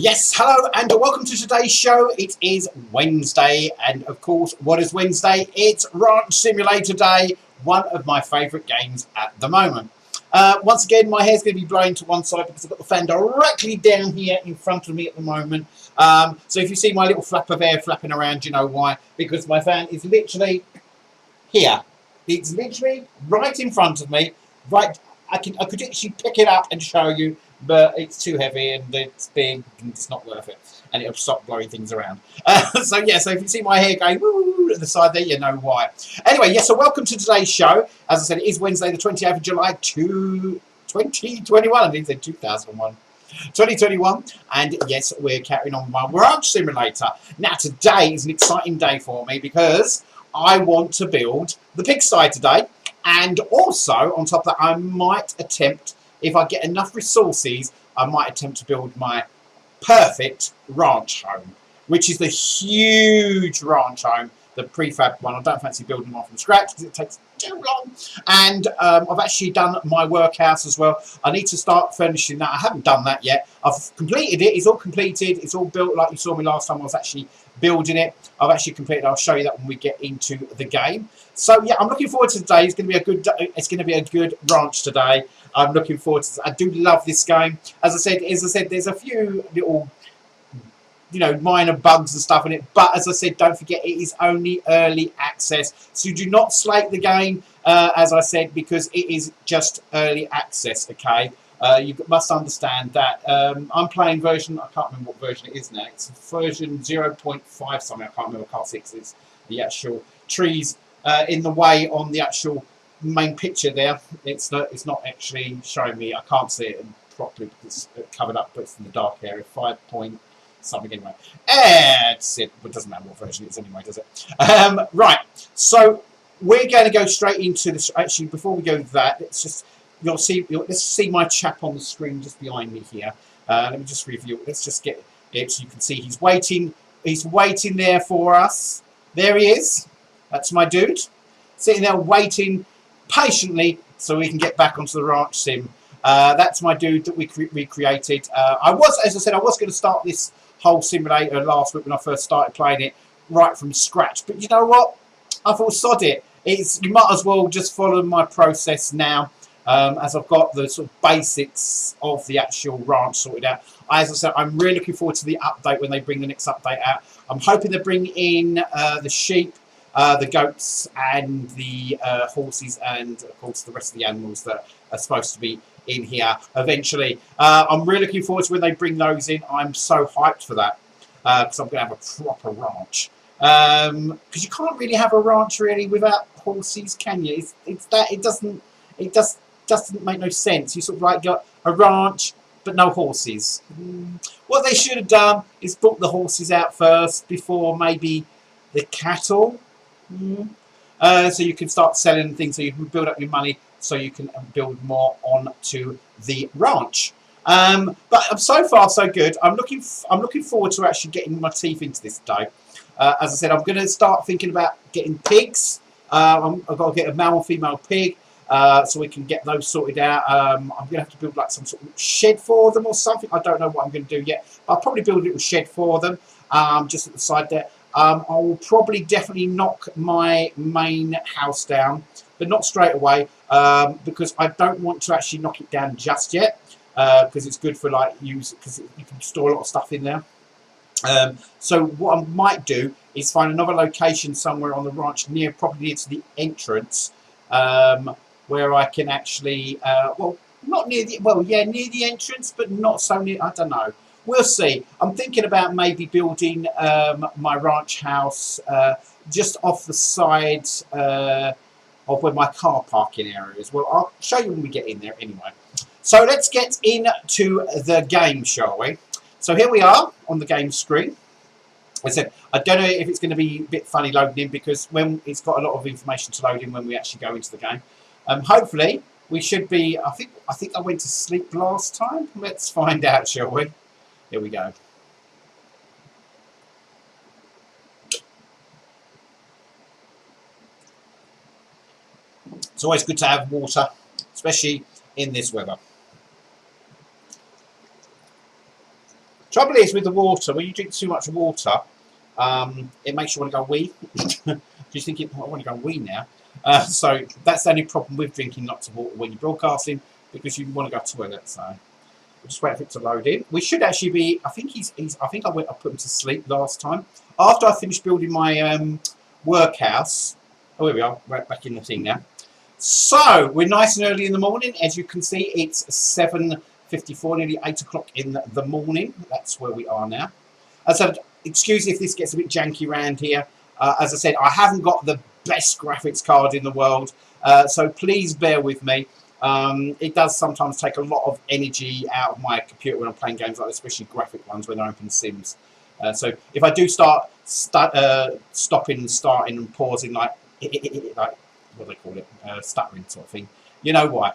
Yes, hello and welcome to today's show. It is Wednesday, and of course, what is Wednesday? It's Ranch Simulator Day, one of my favourite games at the moment. Once again, my hair's going to be blowing to one side because I've got the fan directly down here in front of me at the moment. So if you see my little flap of air flapping around, you know why. Because my fan is literally here. It's literally right in front of me. Right, I could actually pick it up and show you, but it's too heavy and it's big and it's not worth it, and it'll stop blowing things around. So if you see my hair going woo at the side there, you know why. Anyway, yes, so welcome to today's show. As I said, it is Wednesday the 28th of July 2021. I didn't say 2001. 2021, and yes, we're carrying on my Ranch Simulator. Now today is an exciting day for me because I want to build the pigsty today, and also on top of that I might attempt, if I get enough resources, I might attempt to build my perfect ranch home, which is the huge ranch home, the prefab one. I don't fancy building one from scratch because it takes too long. And I've actually done my workhouse as well. I need to start furnishing that. I haven't done that yet. I've completed it. It's all completed. It's all built like you saw me last time I was actually building it. I've actually completed. I'll show you that when we get into the game. So yeah, I'm looking forward to today. It's going to be a good. It's going to be a good ranch today. I'm looking forward to. I do love this game. As I said, there's a few little, minor bugs and stuff in it. But as I said, don't forget it is only early access, so do not slate the game. As I said, because it is just early access. Okay, you must understand that I'm playing version. I can't remember what version it is now. It's version 0.5 something. I can't remember. I can't see because it's the actual trees in the way on the actual main picture there. It's not actually showing me. I can't see it properly because it's covered up, but it's in the dark area. 5 point something anyway. That's it. But it doesn't matter what version it is anyway, does it? Right. So we're going to go straight into this. Actually, before we go to that, let's see my chap on the screen just behind me here. Let me just review it. Let's just get it so you can see he's waiting. He's waiting there for us. There he is. That's my dude, sitting there waiting patiently so we can get back onto the ranch sim. That's my dude that we recreated. As I said, I was going to start this whole simulator last week when I first started playing it right from scratch. But you know what? I thought, sod it. You might as well just follow my process now, as I've got the sort of basics of the actual ranch sorted out. As I said, I'm really looking forward to the update when they bring the next update out. I'm hoping they bring in the sheep, the goats and the horses, and of course the rest of the animals that are supposed to be in here eventually. I'm really looking forward to when they bring those in. I'm so hyped for that because I'm going to have a proper ranch. Because you can't really have a ranch really without horses, can you? It doesn't make no sense. You sort of like got a ranch but no horses. What they should have done is brought the horses out first before maybe the cattle. So you can start selling things, so you can build up your money, so you can build more onto the ranch. But so far so good. I'm looking forward to actually getting my teeth into this day. As I said, I'm going to start thinking about getting pigs. I've got to get a male and female pig, so we can get those sorted out. I'm going to have to build like some sort of shed for them or something. I don't know what I'm going to do yet. I'll probably build a little shed for them, just at the side there. I will probably definitely knock my main house down, but not straight away, because I don't want to actually knock it down just yet, because it's good for because you can store a lot of stuff in there. So what I might do is find another location somewhere on the ranch probably near to the entrance, where I can actually, near the entrance, but not so near. I don't know. We'll see. I'm thinking about maybe building my ranch house just off the side of where my car parking area is. Well, I'll show you when we get in there anyway. So let's get into the game, shall we? So here we are on the game screen. I said, I don't know if it's going to be a bit funny loading in, because when it's got a lot of information to load in when we actually go into the game. Hopefully we should be. I think I went to sleep last time. Let's find out, shall we? Here we go. It's always good to have water, especially in this weather. Trouble is with the water, when you drink too much water, it makes you want to go wee. Just thinking, oh, I want to go wee now. So that's the only problem with drinking lots of water when you're broadcasting, because you want to go to the toilet. So we'll just wait for it to load in. We should actually be. I think I think I put him to sleep last time after I finished building my workhouse. Oh, here we are. Right back in the thing now. So we're nice and early in the morning. As you can see, it's 7:54, nearly 8 o'clock in the morning. That's where we are now. As I said, excuse if this gets a bit janky around here. As I said, I haven't got the best graphics card in the world, so please bear with me. It does sometimes take a lot of energy out of my computer when I'm playing games like this, especially graphic ones when I open Sims. So if I do start stopping and starting and pausing like what do they call it, stuttering sort of thing, you know why.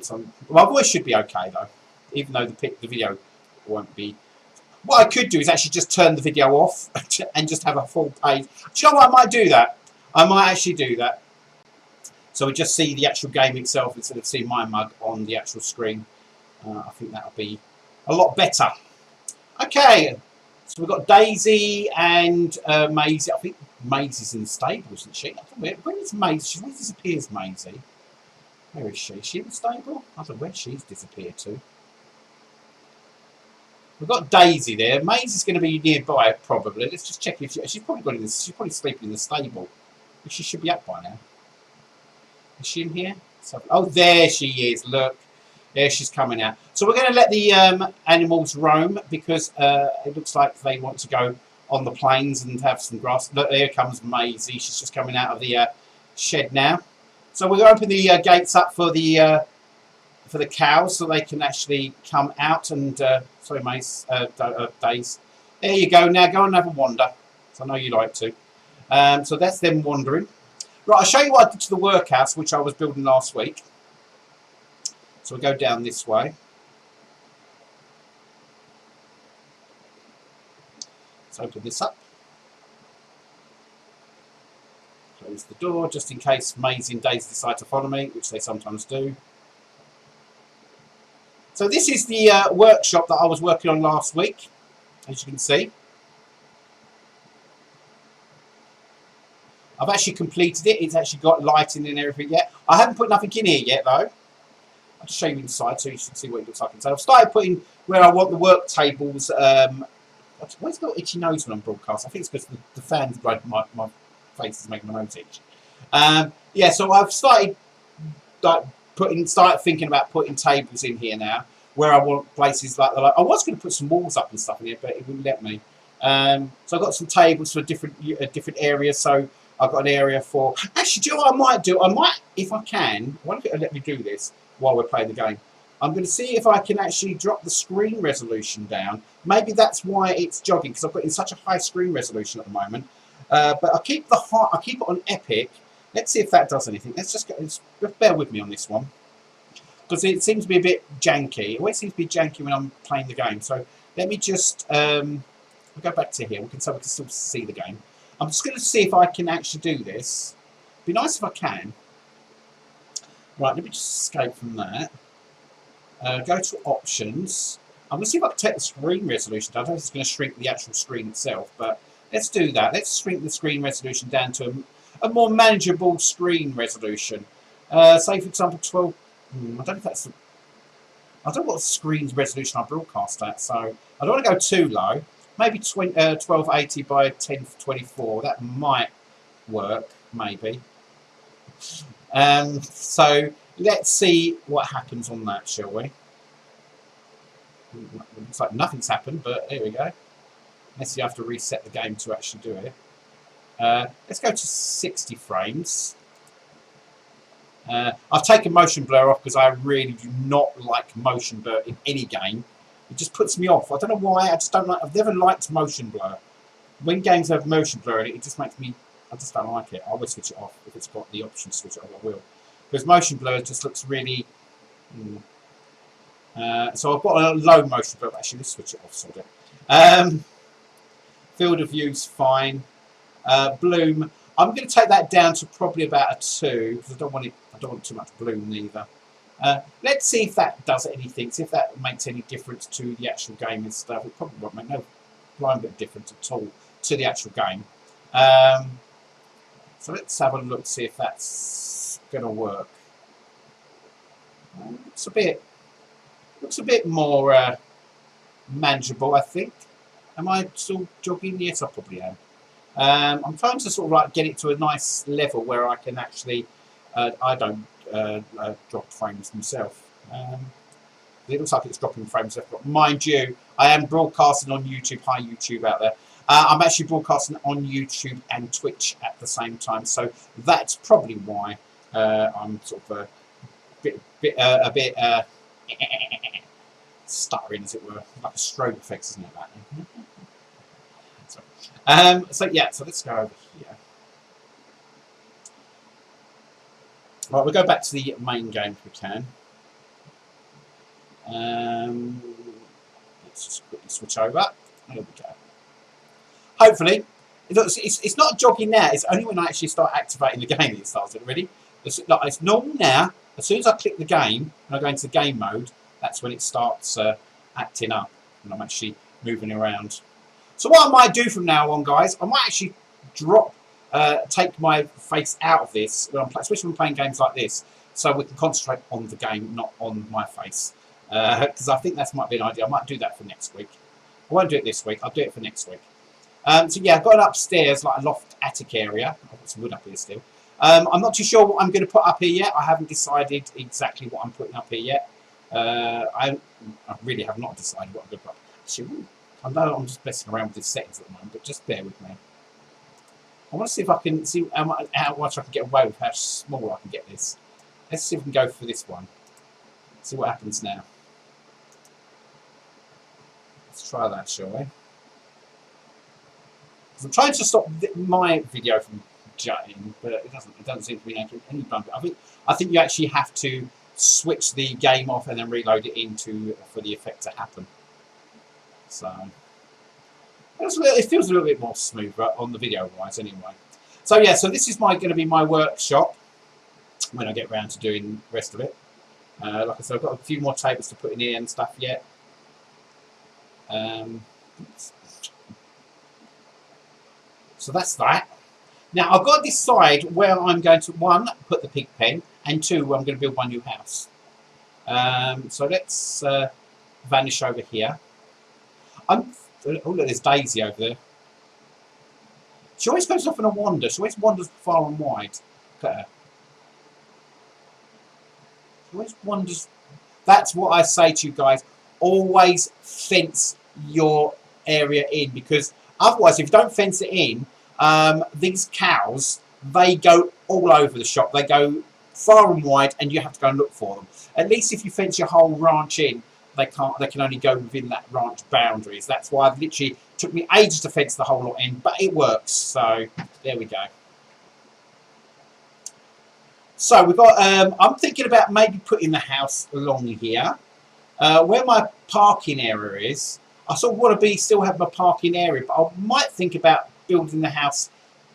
So my voice should be okay though, even though the video won't be. What I could do is actually just turn the video off and just have a full page. Do you know what? I might do that. I might actually do that. So we just see the actual game itself instead of seeing my mug on the actual screen. I think that'll be a lot better. Okay, so we've got Daisy and Maisie. I think Maisie's in the stable, isn't she? Where is Maisie? Where disappears Maisie? Where is she? Is she in the stable? I don't know where she's disappeared to. We've got Daisy there. Maisie's going to be nearby, probably. Let's just check if she's probably got in this. She's probably sleeping in the stable. But she should be up by now. Is she in here? So, oh, there she is. Look, there she's coming out. So we're going to let the animals roam because it looks like they want to go on the plains and have some grass. Look, there comes Maisie. She's just coming out of the shed now. So we're going to open the gates up for the cows so they can actually come out and sorry, Mace, Days. There you go. Now go and have a wander. So I know you like to. So that's them wandering. Right, I'll show you what I did to the workhouse, which I was building last week. So we'll go down this way. Let's open this up. Close the door just in case Maisie and Daisy decide to follow me, which they sometimes do. So this is the workshop that I was working on last week, as you can see. I've actually completed it. It's actually got lighting and everything yet. I haven't put nothing in here yet, though. I'll just show you inside so you can see what it looks like inside. I've started putting where I want the work tables. Where's the itchy nose when I'm broadcast? I think it's because the fan's blood. My face is making my nose itch. Yeah, so I've started thinking about putting tables in here now, where I want places like I was going to put some walls up and stuff in here, but it wouldn't let me. So I've got some tables for different areas. So I've got an area for. Actually, do you know what I might do? I might, if I can. I wonder if it'll let me do this while we're playing the game. I'm going to see if I can actually drop the screen resolution down. Maybe that's why it's jogging, because I've got in such a high screen resolution at the moment. But I'll keep it on epic. Let's see if that does anything. Just bear with me on this one, because it seems to be a bit janky. It always seems to be janky when I'm playing the game. So let me just we'll go back to here. We can still see the game. I'm just going to see if I can actually do this. It'd be nice if I can. Right, let me just escape from that. Go to options. I'm going to see if I can take the screen resolution down. I don't know if it's going to shrink the actual screen itself, but let's do that. Let's shrink the screen resolution down to a more manageable screen resolution. Say, for example, 12. I don't know if that's. I don't know what screen resolution I broadcast at, so I don't want to go too low. Maybe 1280 by 1024. That might work, maybe. So let's see what happens on that, shall we? Looks like nothing's happened, but here we go. Unless you have to reset the game to actually do it. Let's go to 60 frames. I've taken motion blur off because I really do not like motion blur in any game. It just puts me off. I don't know why. I just don't like. I've never liked motion blur. When games have motion blur in it, it just makes me. I just don't like it. I will switch it off if it's got the option to switch it off. I will, because motion blur just looks really. So I've got a low motion blur. Actually, let's switch it off. Sort of. Field of view's fine. Bloom. I'm going to take that down to probably about a 2 because I don't want too much bloom either. Let's see if that does anything, see if that makes any difference to the actual game and stuff. It probably won't make no blind bit of difference at all to the actual game. So let's have a look, see if that's going to work. Looks a bit more manageable, I think. Am I still jogging? Yes, I probably am. I'm trying to sort of like get it to a nice level where I can actually, I don't drop frames myself. It looks like it's dropping frames left, but mind you, I am broadcasting on YouTube. Hi YouTube out there. I'm actually broadcasting on YouTube and Twitch at the same time, so that's probably why I'm sort of a bit stuttering, as it were, like a strobe effect, isn't it? That. So yeah, so let's go over here. Right, we'll go back to the main game if we can. Let's just quickly switch over. There we go. Hopefully, it's not jogging now. It's only when I actually start activating the game that it starts it. Ready? It's normal now. As soon as I click the game and I go into game mode, that's when it starts acting up, and I'm actually moving around. So what I might do from now on, guys, I might actually take my face out of this, especially when I'm playing games like this, so we can concentrate on the game, not on my face. Because I think that might be an idea. I might do that for next week. I won't do it this week. I'll do it for next week. So yeah, I've got an upstairs, like a loft attic area. I've got some wood up here still. I'm not too sure what I'm going to put up here yet. I haven't decided exactly what I'm putting up here yet. I really have not decided what I'm going to put up. Actually, I know I'm just messing around with the settings at the moment, but just bear with me. I want to see if I can see how much I can get away with, how small I can get this. Let's see if we can go for this one. See what happens now. Let's try that, shall we? I'm trying to stop my video from jutting, but it doesn't seem to be making any bump. I think you actually have to switch the game off and then reload it for the effect to happen. So it feels a little bit more smoother on the video wise anyway. So yeah, so this is going to be my workshop when I get around to doing the rest of it. Like I said, I've got a few more tables to put in here and stuff yet. So that's that. Now I've got to decide where I'm going to, one, put the pig pen, and two, I'm going to build my new house. So let's vanish over here. Oh look, there's Daisy over there. She always goes off on a wander. She always wanders far and wide. Look at her. She always wanders. That's what I say to you guys. Always fence your area in, because otherwise, if you don't fence it in, these cows, they go all over the shop. They go far and wide, and you have to go and look for them. At least if you fence your whole ranch in, they can only go within that ranch boundaries. That's why it literally took me ages to fence the whole lot in, but it works. So there we go. So we've got. I'm thinking about maybe putting the house along here, where my parking area is. I sort of want to still have my parking area, but I might think about building the house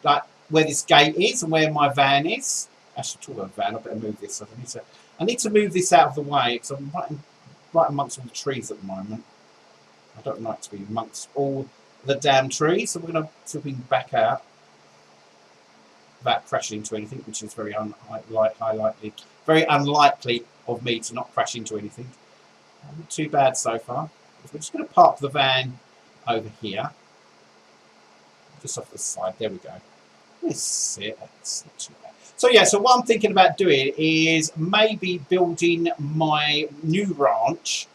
like where this gate is and where my van is. Actually, talk about van, I better move this. I need to move this out of the way because I'm right amongst all the trees at the moment. I don't like to be amongst all the damn trees, so we're going to see if we can back out without crashing into anything, which is very unlikely of me to not crash into anything. Not too bad so far. We're just going to park the van over here, just off the side. There we go. That's it. That's not too bad. So yeah, so what I'm thinking about doing is maybe building my new ranch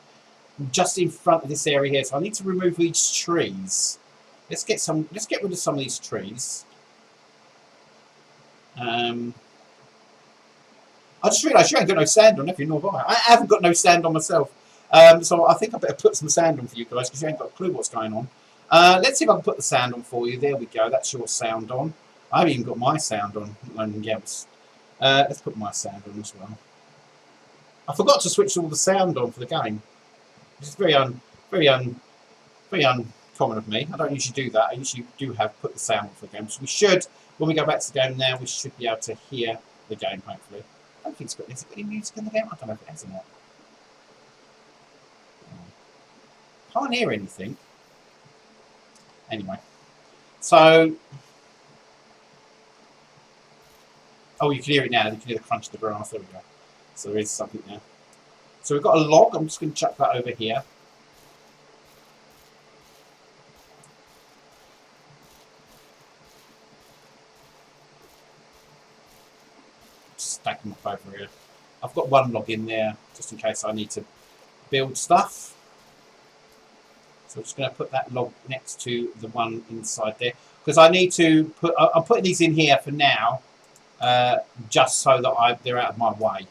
just in front of this area here. So I need to remove these trees. Let's get rid of some of these trees. I just realised you ain't got no sand on, have you? Nor have I. I haven't got no sand on myself. So I think I better put some sand on for you guys because you ain't got a clue what's going on. Let's see if I can put the sound on for you. There we go. That's your sound on. I haven't even got my sound on. Let's put my sound on as well. I forgot to switch all the sound on for the game. Which is very uncommon of me. I don't usually do that. I usually do put the sound on for the game. So we should, when we go back to the game now, we should be able to hear the game hopefully. I don't think it's got. Has it got any music in the game? I don't know if it has or not. Can't hear anything. Anyway, so oh, you can hear it now. You can hear the crunch of the grass. There we go. So there is something there. So we've got a log. I'm just going to chuck that over here. Stack them up over here. I've got one log in there just in case I need to build stuff. So I'm just going to put that log next to the one inside there because I need to put. I'm putting these in here for now, just so that they're out of my way.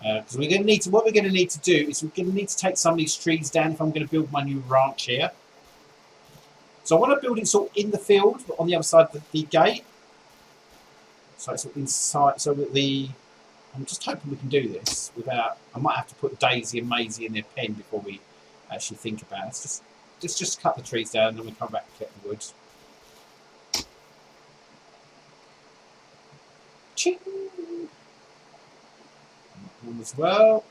Because we're going to need to. What we're going to need to do is we're going to need to take some of these trees down if I'm going to build my new ranch here. So I want to build it sort of in the field, but on the other side of the gate. So it's inside. So that I'm just hoping we can do this without. I might have to put Daisy and Maisie in their pen before we actually think about it. Just cut the trees down and then we come back and get the wood. Ching! One as well.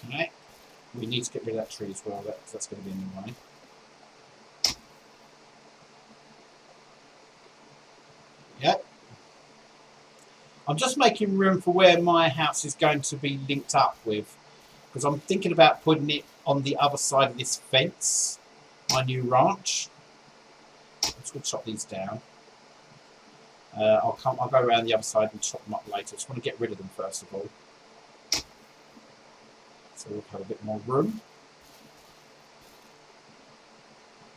Okay. We need to get rid of that tree as well. That's going to be in the way. Yep. I'm just making room for where my house is going to be linked up with, because I'm thinking about putting it on the other side of this fence, my new ranch. I'm just going to chop these down. I'll go around the other side and chop them up later. I just want to get rid of them first of all, so we'll have a bit more room.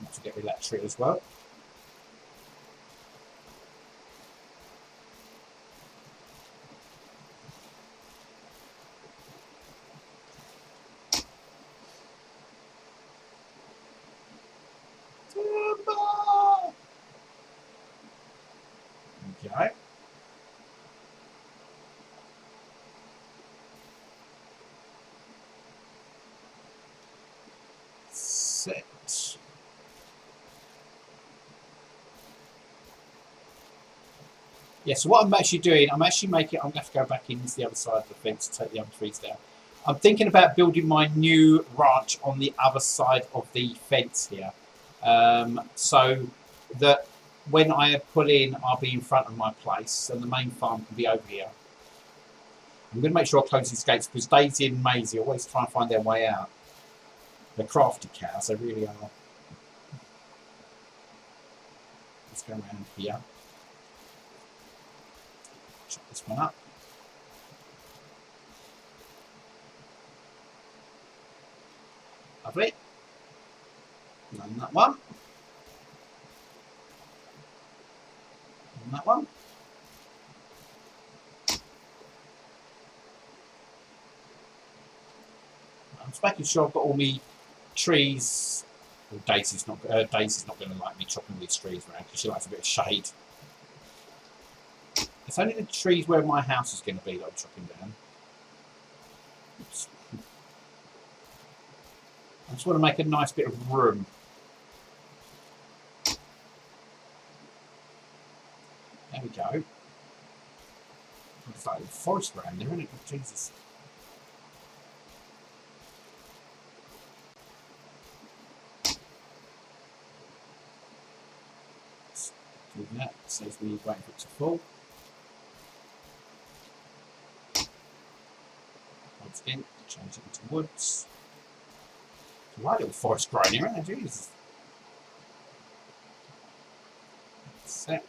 I want to get rid of that tree as well. Okay. Set. Yeah, so what I'm actually doing, I'm going to have to go back into the other side of the fence to take the other trees down. I'm thinking about building my new ranch on the other side of the fence here. So that when I pull in, I'll be in front of my place and the main farm can be over here. I'm going to make sure I close these gates because Daisy and Maisie always try and find their way out. They're crafty cows, they really are. Let's go around here. Chop this one up. Lovely. And that one. And that one. I'm just making sure I've got all my trees. Well, Daisy's not going to like me chopping these trees around because she likes a bit of shade. It's only the trees where my house is going to be that I'm chopping down. Oops. I just want to make a nice bit of room. There we go. It's like a forest around there, isn't it? Oh, Jesus. Let's do that. Saves me waiting for it to fall. Once again, change it into woods. It's a right little forest growing here, isn't it? Jesus. That's it.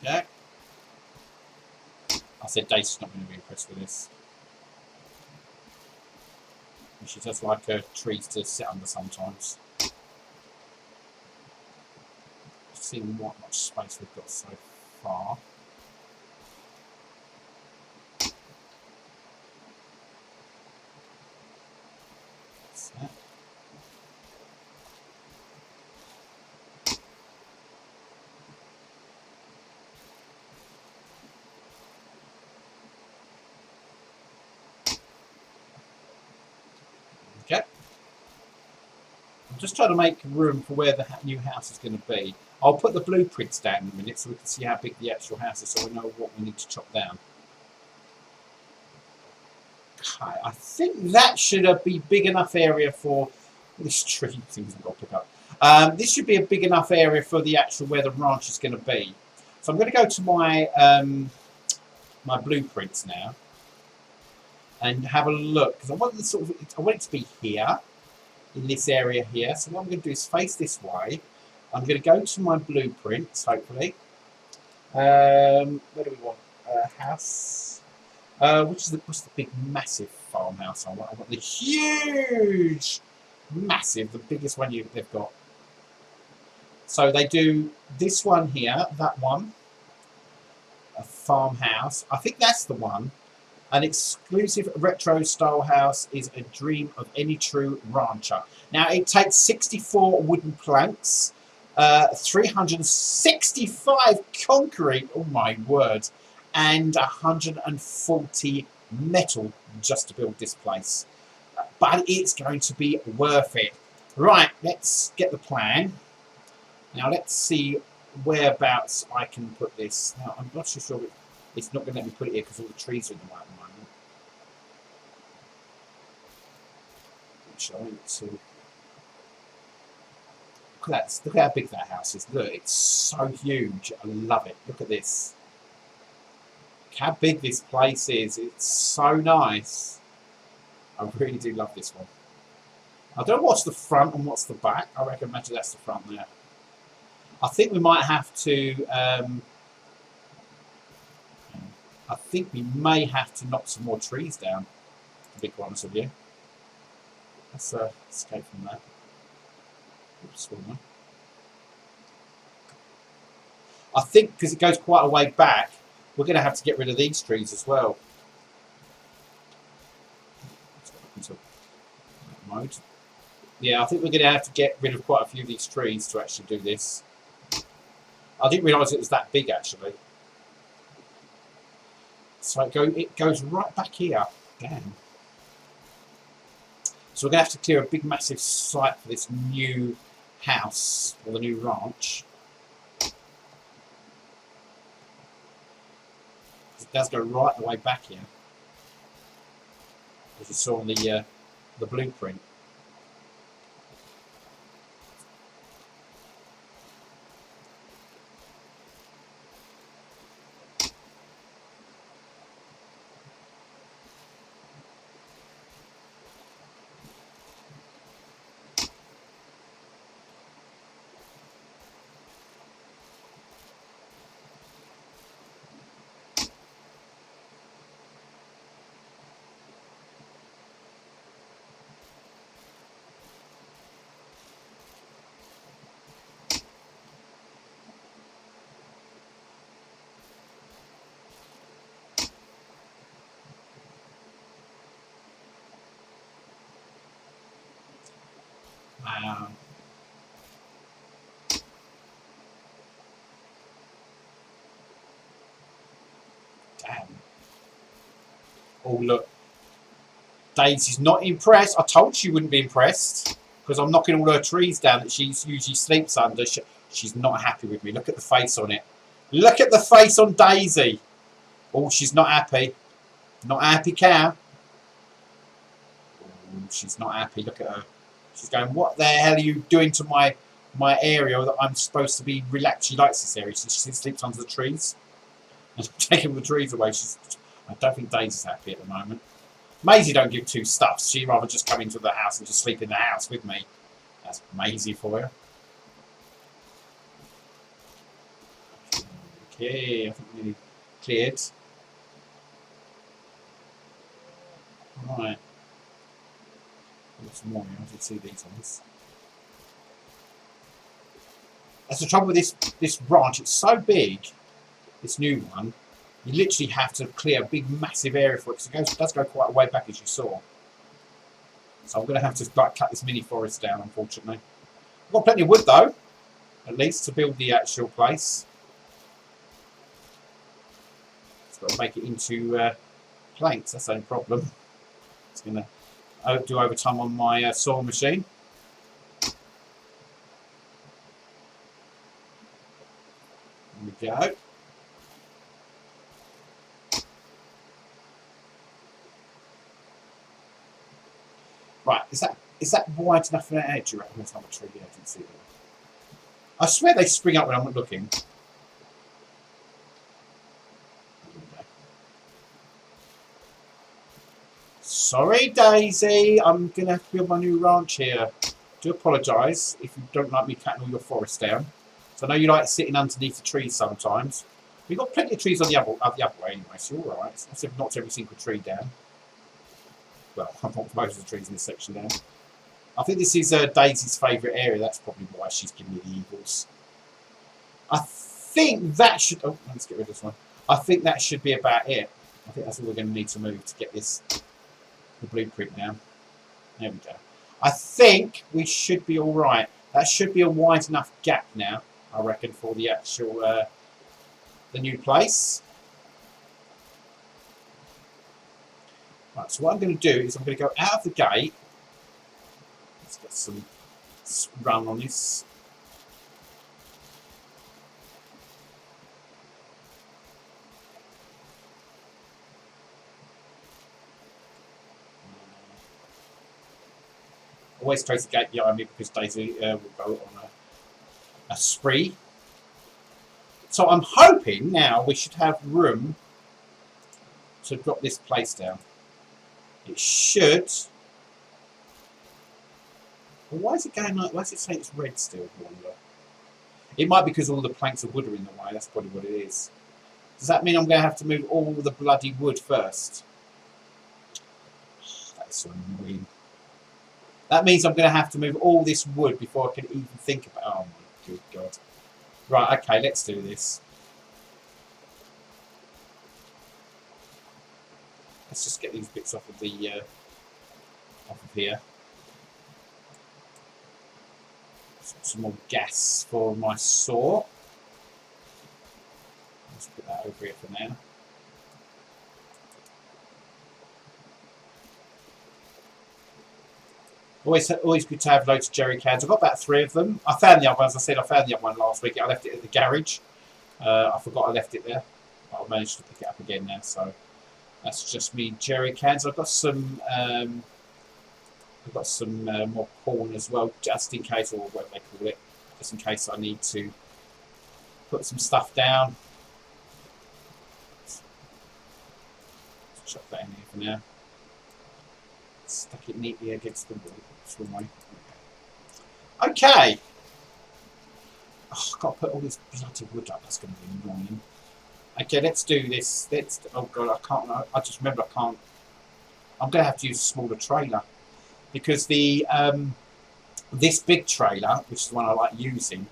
Yeah. I said Daisy's not going to be impressed with this. She does like her trees to sit under sometimes. Just seeing what much space we've got so far. That's that. I'm just trying to make room for where the new house is going to be. I'll put the blueprints down in a minute so we can see how big the actual house is, so we know what we need to chop down. Okay, I think that should be big enough area for this tree. Things I've got to pick up. This should be a big enough area for the actual where the ranch is going to be. So I'm going to go to my my blueprints now and have a look, because I want it to be here in this area here. So what I'm going to do is face this way. I'm going to go to my blueprints, hopefully. Where do we want? House. What's the big, massive farmhouse I want? I want the huge, massive, the biggest one they've got. So they do this one here, that one, a farmhouse. I think that's the one. An exclusive retro style house is a dream of any true rancher. Now it takes 64 wooden planks, 365 concrete, oh my word, and 140 metal just to build this place. But it's going to be worth it. Right, let's get the plan. Now let's see whereabouts I can put this. Now I'm not so sure it's not going to let me put it here because all the trees are in the way at the moment. Which I want to... Look how big that house is. Look, it's so huge. I love it. Look at this. Look how big this place is. It's so nice. I really do love this one. I don't know what's the front and what's the back. I imagine that's the front there. I think we might have to... I think we may have to knock some more trees down, to be honest with you. Let's escape from that. Oops, I think because it goes quite a way back, we're going to have to get rid of these trees as well. Mode. Yeah, I think we're going to have to get rid of quite a few of these trees to actually do this. I didn't realise it was that big actually. So it goes right back here. Damn. So we're going to have to clear a big massive site for this new house, or the new ranch. It does go right the way back here, as you saw on the blueprint. Damn. Oh look, Daisy's not impressed. I told she wouldn't be impressed because I'm knocking all her trees down that she usually sleeps under. She's not happy with me. Look at the face on it. Look at the face on Daisy. Oh, she's not happy. Not a happy cow. Oh, she's not happy. Look at her. She's going, what the hell are you doing to my area that I'm supposed to be relaxed? She likes this area. She sleeps under the trees. And taking the trees away. I don't think Daisy's happy at the moment. Maisie don't give two stuffs. She'd rather just come into the house and just sleep in the house with me. That's Maisie for you. Okay, I think we cleared. Right. Some more. I did see these ones. That's the trouble with this ranch. It's so big. This new one. You literally have to clear a big, massive area for it because it does go quite a way back, as you saw. So I'm going to have to cut this mini forest down, unfortunately. I've got plenty of wood, though, at least, to build the actual place. It's got to make it into planks. That's the only problem. It's going to do overtime on my sawing machine. we go. Right, is that wide enough for an edge? You reckon? Let's have a tree. I can see them. I swear they spring up when I'm not looking. Sorry, Daisy. I'm going to have to build my new ranch here. Do apologise if you don't like me cutting all your forest down. So I know you like sitting underneath the trees sometimes. We've got plenty of trees on the other way anyway, so you're all right. It's not every single tree down. Well, I've knocked most of the trees in this section down. I think this is Daisy's favourite area. That's probably why she's giving me the eagles. I think that should... Oh, let's get rid of this one. I think that should be about it. I think that's all we're going to need to move to get this... the blueprint down. There we go. I think we should be all right. That should be a wide enough gap now, I reckon, for the actual the new place. Right, so what I'm going to do is I'm going to go out of the gate. Let's get some run on this. Always close the gate behind me because Daisy will go on a spree. So I'm hoping now we should have room to drop this place down. It should. Well, why is it going like? Why does it say it's red still? I wonder. It might be because all the planks of wood are in the way. That's probably what it is. Does that mean I'm going to have to move all the bloody wood first? That is so annoying. That means I'm going to have to move all this wood before I can even think about... Oh my good God. Right, okay, let's do this. Let's just get these bits off of the... off of here. Some more gas for my saw. Let's put that over here for now. Always good to have loads of jerry cans. I've got about 3 of them. I found the other one, as I said, I found the other one last week. I left it at the garage. I forgot I left it there. But I managed to pick it up again now, so that's just me jerry cans. I've got some more corn as well, just in case, or whatever they call it, just in case I need to put some stuff down. Chuck that in here for now. Stuck it neatly against the wall. Okay. Oh, I've got to put all this bloody wood up. That's going to be annoying. Okay, let's do this. Oh God, I can't. I just remember I can't. I'm going to have to use a smaller trailer because the this big trailer, which is the one I like using,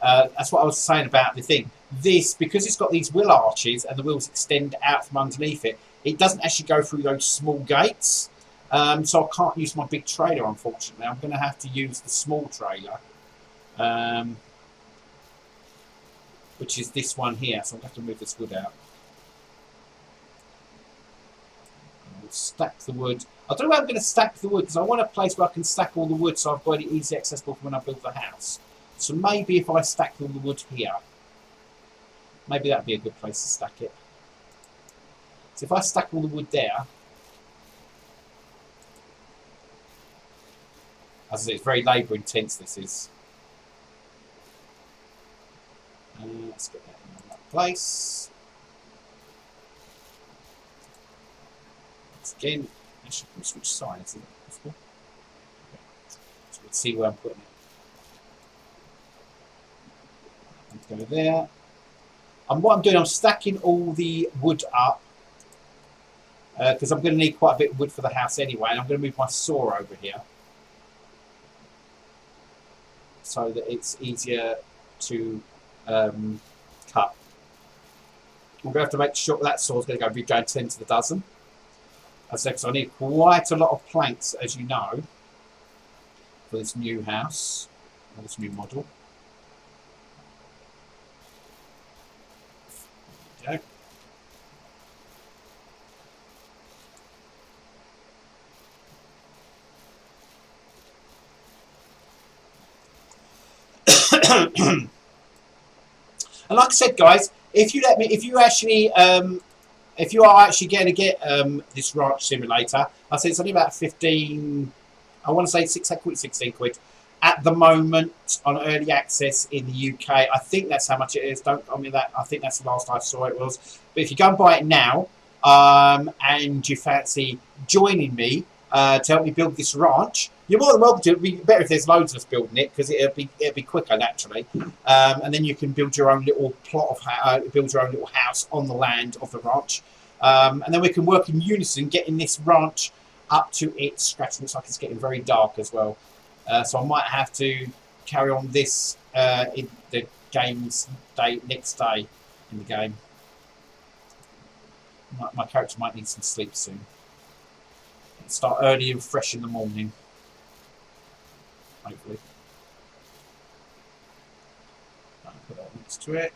that's what I was saying about the thing. This, because it's got these wheel arches and the wheels extend out from underneath it, it doesn't actually go through those small gates. So I can't use my big trailer, unfortunately. I'm going to have to use the small trailer, which is this one here. So I'm going to have to move this wood out. I'll stack the wood. I don't know how I'm going to stack the wood because I want a place where I can stack all the wood so I've got it easily accessible for when I build the house. So maybe if I stack all the wood here, maybe that'd be a good place to stack it. So if I stack all the wood there, as I say, it's very labour intense, this is. Let's get that in the right place. Once again, actually, can we switch sides? Is it possible? Okay. So let's see where I'm putting it. Go there. And what I'm doing, I'm stacking all the wood up because I'm going to need quite a bit of wood for the house anyway, and I'm going to move my saw over here so that it's easier to cut. I'm going to have to make sure that saw is going to be going 10 to the dozen. As I said, so I need quite a lot of planks, as you know, for this new house, or this new model. There we go. And like I said, guys, if you let me, if you are actually going to get this ranch simulator, I said it's only about 15. I want to say 16 quid at the moment on early access in the UK. I think that's how much it is. Don't tell me that. I think that's the last I saw it was. But if you go and buy it now, and you fancy joining me to help me build this ranch, you're more than welcome to. It'd be better if there's loads of us building it because it'll be quicker naturally, and then you can build your own little build your own little house on the land of the ranch, and then we can work in unison getting this ranch up to its scratch. Looks like it's getting very dark as well, so I might have to carry on this in the game's next day in the game. My character might need some sleep soon. Start early and fresh in the morning. Hopefully. I'll put that next to it.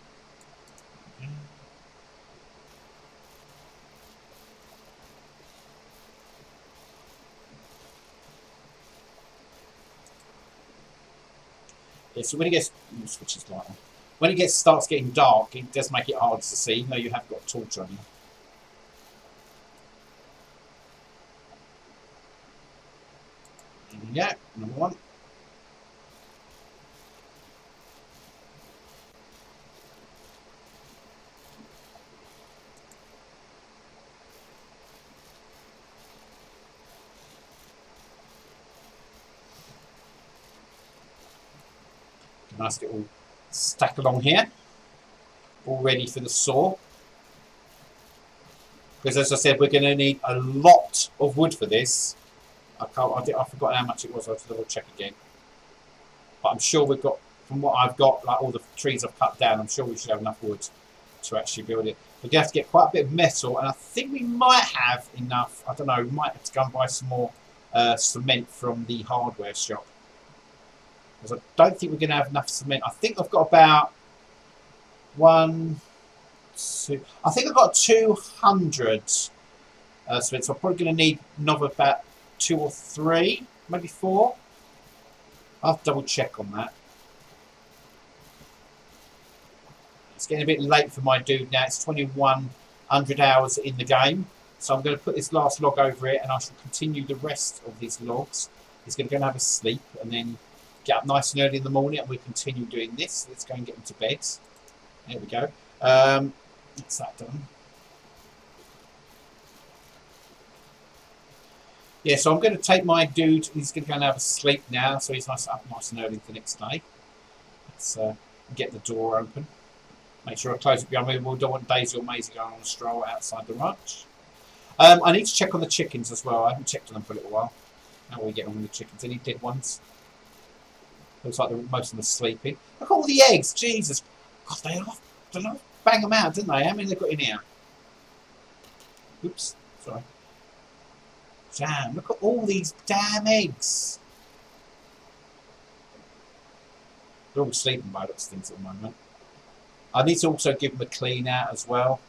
Yeah, so when it gets switches light on. When it starts getting dark, it does make it hard to see, even though you have got a torch on you. Yeah, number one. Nice little stack along here, all ready for the saw. Because as I said, we're going to need a lot of wood for this. I forgot how much it was. I'll have to double check again. But I'm sure we've got, from what I've got, like all the trees I've cut down, I'm sure we should have enough wood to actually build it. We're going to have to get quite a bit of metal, and I think we might have enough. I don't know. We might have to go and buy some more cement from the hardware shop. Because I don't think we're going to have enough cement. I think I've got about one, two. I think I've got 200 cement. So I'm probably going to need another about 2 or 3, maybe 4. I'll have to double check on that. It's getting a bit late for my dude now. It's 2100 hours in the game. So I'm going to put this last log over it, and I shall continue the rest of these logs. He's going to go and have a sleep, and then get up nice and early in the morning, and we'll continue doing this. Let's go and get him to bed. There we go. That's that done. Yeah, so I'm going to take my dude. He's going to go and have a sleep now, so he's up nice and early the next day. Let's get the door open. Make sure I close it behind me. We don't want Daisy or Maisie going on a stroll outside the ranch. I need to check on the chickens as well. I haven't checked on them for a little while. How are we getting on with the chickens? Any dead ones? Looks like most of them are sleeping. Look at all the eggs. Jesus. God, they love bang them out, didn't they? How many have they got in here? Oops. Sorry. Damn, look at all these damn eggs. They're all sleeping by those things at the moment. I need to also give them a clean out as well.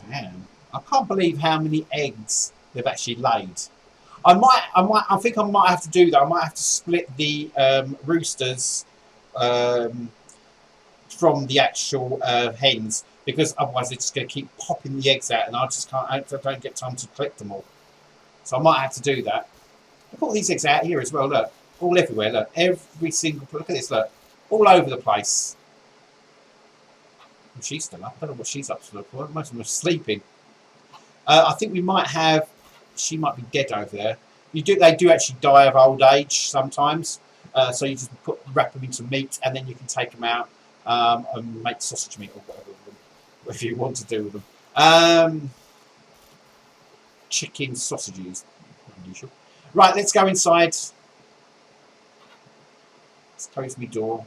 Damn. I can't believe how many eggs they've actually laid. I think I might have to do that. I might have to split the roosters from the actual hens, because otherwise they're just going to keep popping the eggs out, and I just can't. I don't get time to collect them all. So I might have to do that. Look at all these eggs out here as well. Look, all everywhere. Look, every single. Look at this. Look, all over the place. And she's still up. I don't know what she's up to. Look, most of them are sleeping. I think we might have. She might be dead over there. They do actually die of old age sometimes. So you just wrap them into meat, and then you can take them out and make sausage meat or whatever you want to do with them. Chicken sausages, unusual. Right, let's go inside. Let's close my door.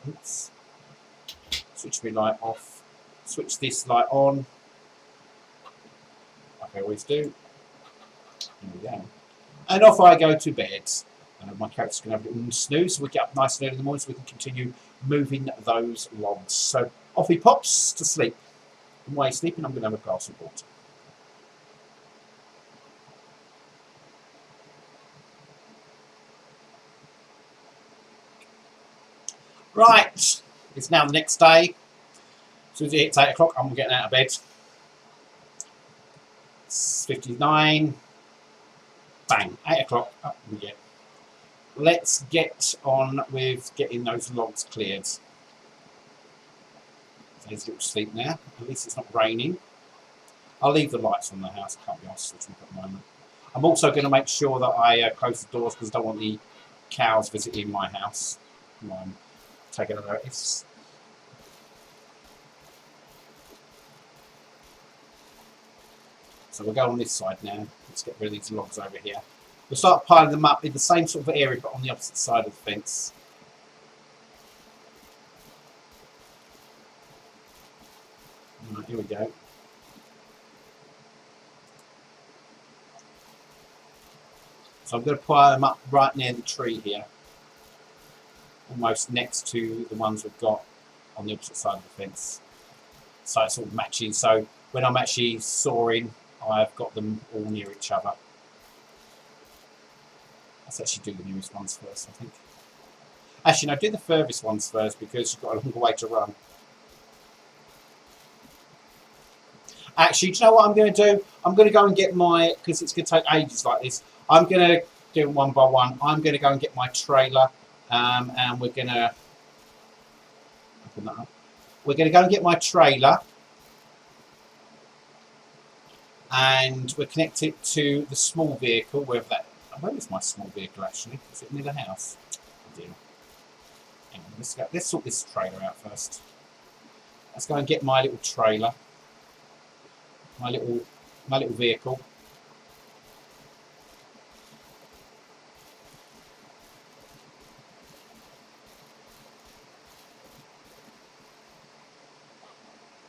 Oops. Switch my light off. Switch this light on. Like I always do. There we go. And off I go to bed. My character's going to have a little snooze, so we get up nice and early in the morning so we can continue moving those logs. So off he pops to sleep. And while he's sleeping, I'm going to have a glass of water. Right. It's now the next day. As soon as it hits 8 o'clock, I'm getting out of bed. It's 59. Bang, 8 o'clock, up we get. Let's get on with getting those logs cleared. So there's a little sleep now. At least it's not raining. I'll leave the lights on the house. I can't be asked at the moment. I'm also going to make sure that I close the doors because I don't want the cows visiting my house. Come on, take a notice. So we'll go on this side now. Let's get rid of these logs over here. We'll start piling them up in the same sort of area, but on the opposite side of the fence. Right, here we go. So I'm going to pile them up right near the tree here. Almost next to the ones we've got on the opposite side of the fence. So it sort of matches. So when I'm actually sawing, I've got them all near each other. Let's actually do the newest ones first, I think. Actually, no, do the furthest ones first because you've got a longer way to run. Actually, do you know what I'm going to do? I'm going to go and get my, because it's going to take ages like this, I'm going to do it one by one. I'm going to go and get my trailer and we're going to open that up. We're going to go and get my trailer and we'll connect it to the small vehicle, wherever that. Where is my small vehicle actually? Is it near the house? Oh dear. Hang on, let's sort this trailer out first. Let's go and get my little trailer. My little vehicle.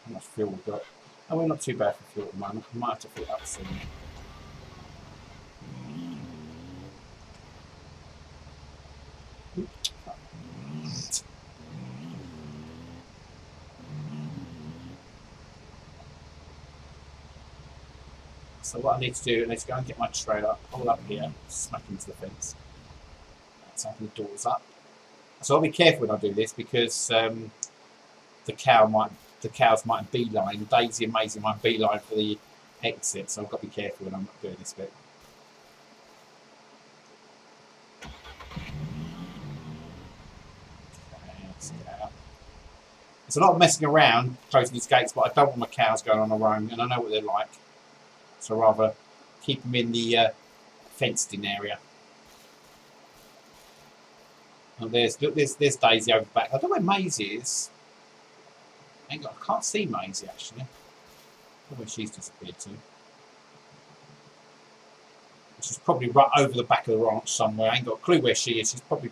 How much fuel we've got? Oh, we're not too bad for fuel at the moment. We might have to fill it up soon. So what I need to do, I need to go and get my trailer, pull up here, smack into the fence. Let's open the doors up. So I'll be careful when I do this because the cows might beeline. Daisy and Maisie might beeline for the exit, so I've got to be careful when I'm doing this bit. There's a lot of messing around closing these gates, but I don't want my cows going on their own, and I know what they're like. So I'd rather keep them in the fenced-in area. And there's Daisy over the back. I don't know where Maisie is. I can't see Maisie actually. I don't know where she's disappeared to. She's probably right over the back of the ranch somewhere. I ain't got a clue where she is. She's probably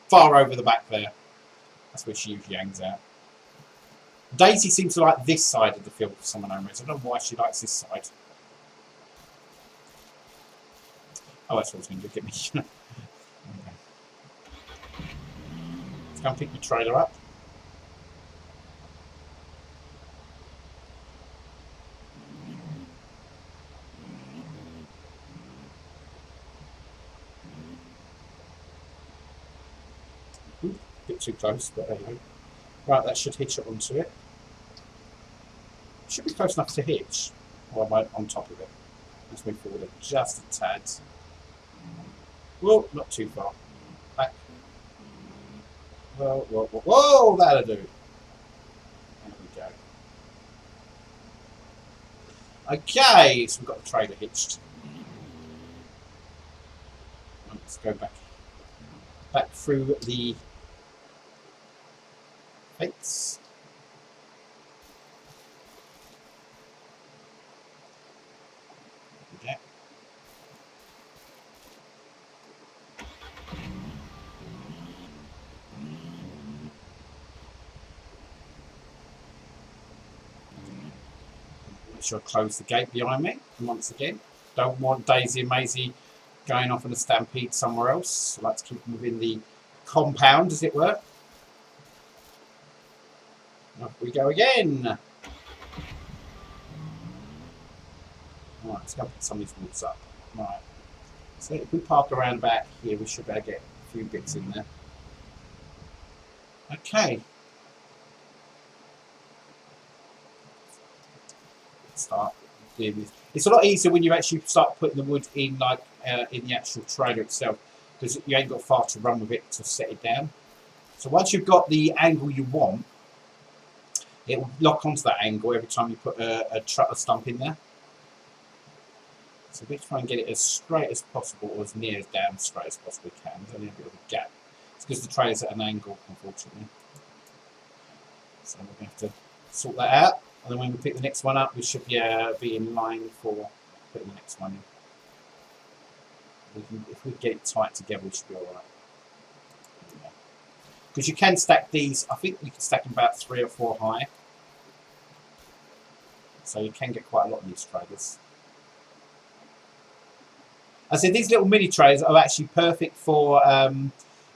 far over the back there. That's where she usually hangs out. Daisy seems to like this side of the field for some unknown reason. I don't know why she likes this side. Oh, that's what it's going to do. Get me. Okay. Let's go and pick the trailer up. Ooh, a bit too close, but there you go. Right, that should hitch it onto it. Should be close enough to hitch. Or am I on top of it? Let's move forward just a tad. Whoa, not too far. Back. Whoa, whoa, whoa, whoa, that'll do. There we go. Okay, so we've got the trailer hitched. Let's go back through the fence. Okay. Make sure I close the gate behind me. And once again, don't want Daisy and Maisie going off on a stampede somewhere else. I like to keep them within the compound, as it were. Off we go again. Right, let's go put some of these woods up. Right. So if we park around back here, we should be able to get a few bits in there. Okay. start doing this. It's a lot easier when you actually start putting the wood in, like in the actual trailer itself, because you ain't got far to run with it to set it down. So once you've got the angle you want, it will lock onto that angle every time you put a stump in there. So we try and get it as straight as possible, or as near as down straight as possible we can. There's only a bit of a gap. It's because the trailer's at an angle, unfortunately. So we're going to have to sort that out. And then when we pick the next one up, we should be in line for putting the next one in. If we get it tight together, we should be alright. Because you can stack these, I think you can stack them about 3 or 4 high. So you can get quite a lot of these trailers. I said these little mini trays are actually perfect for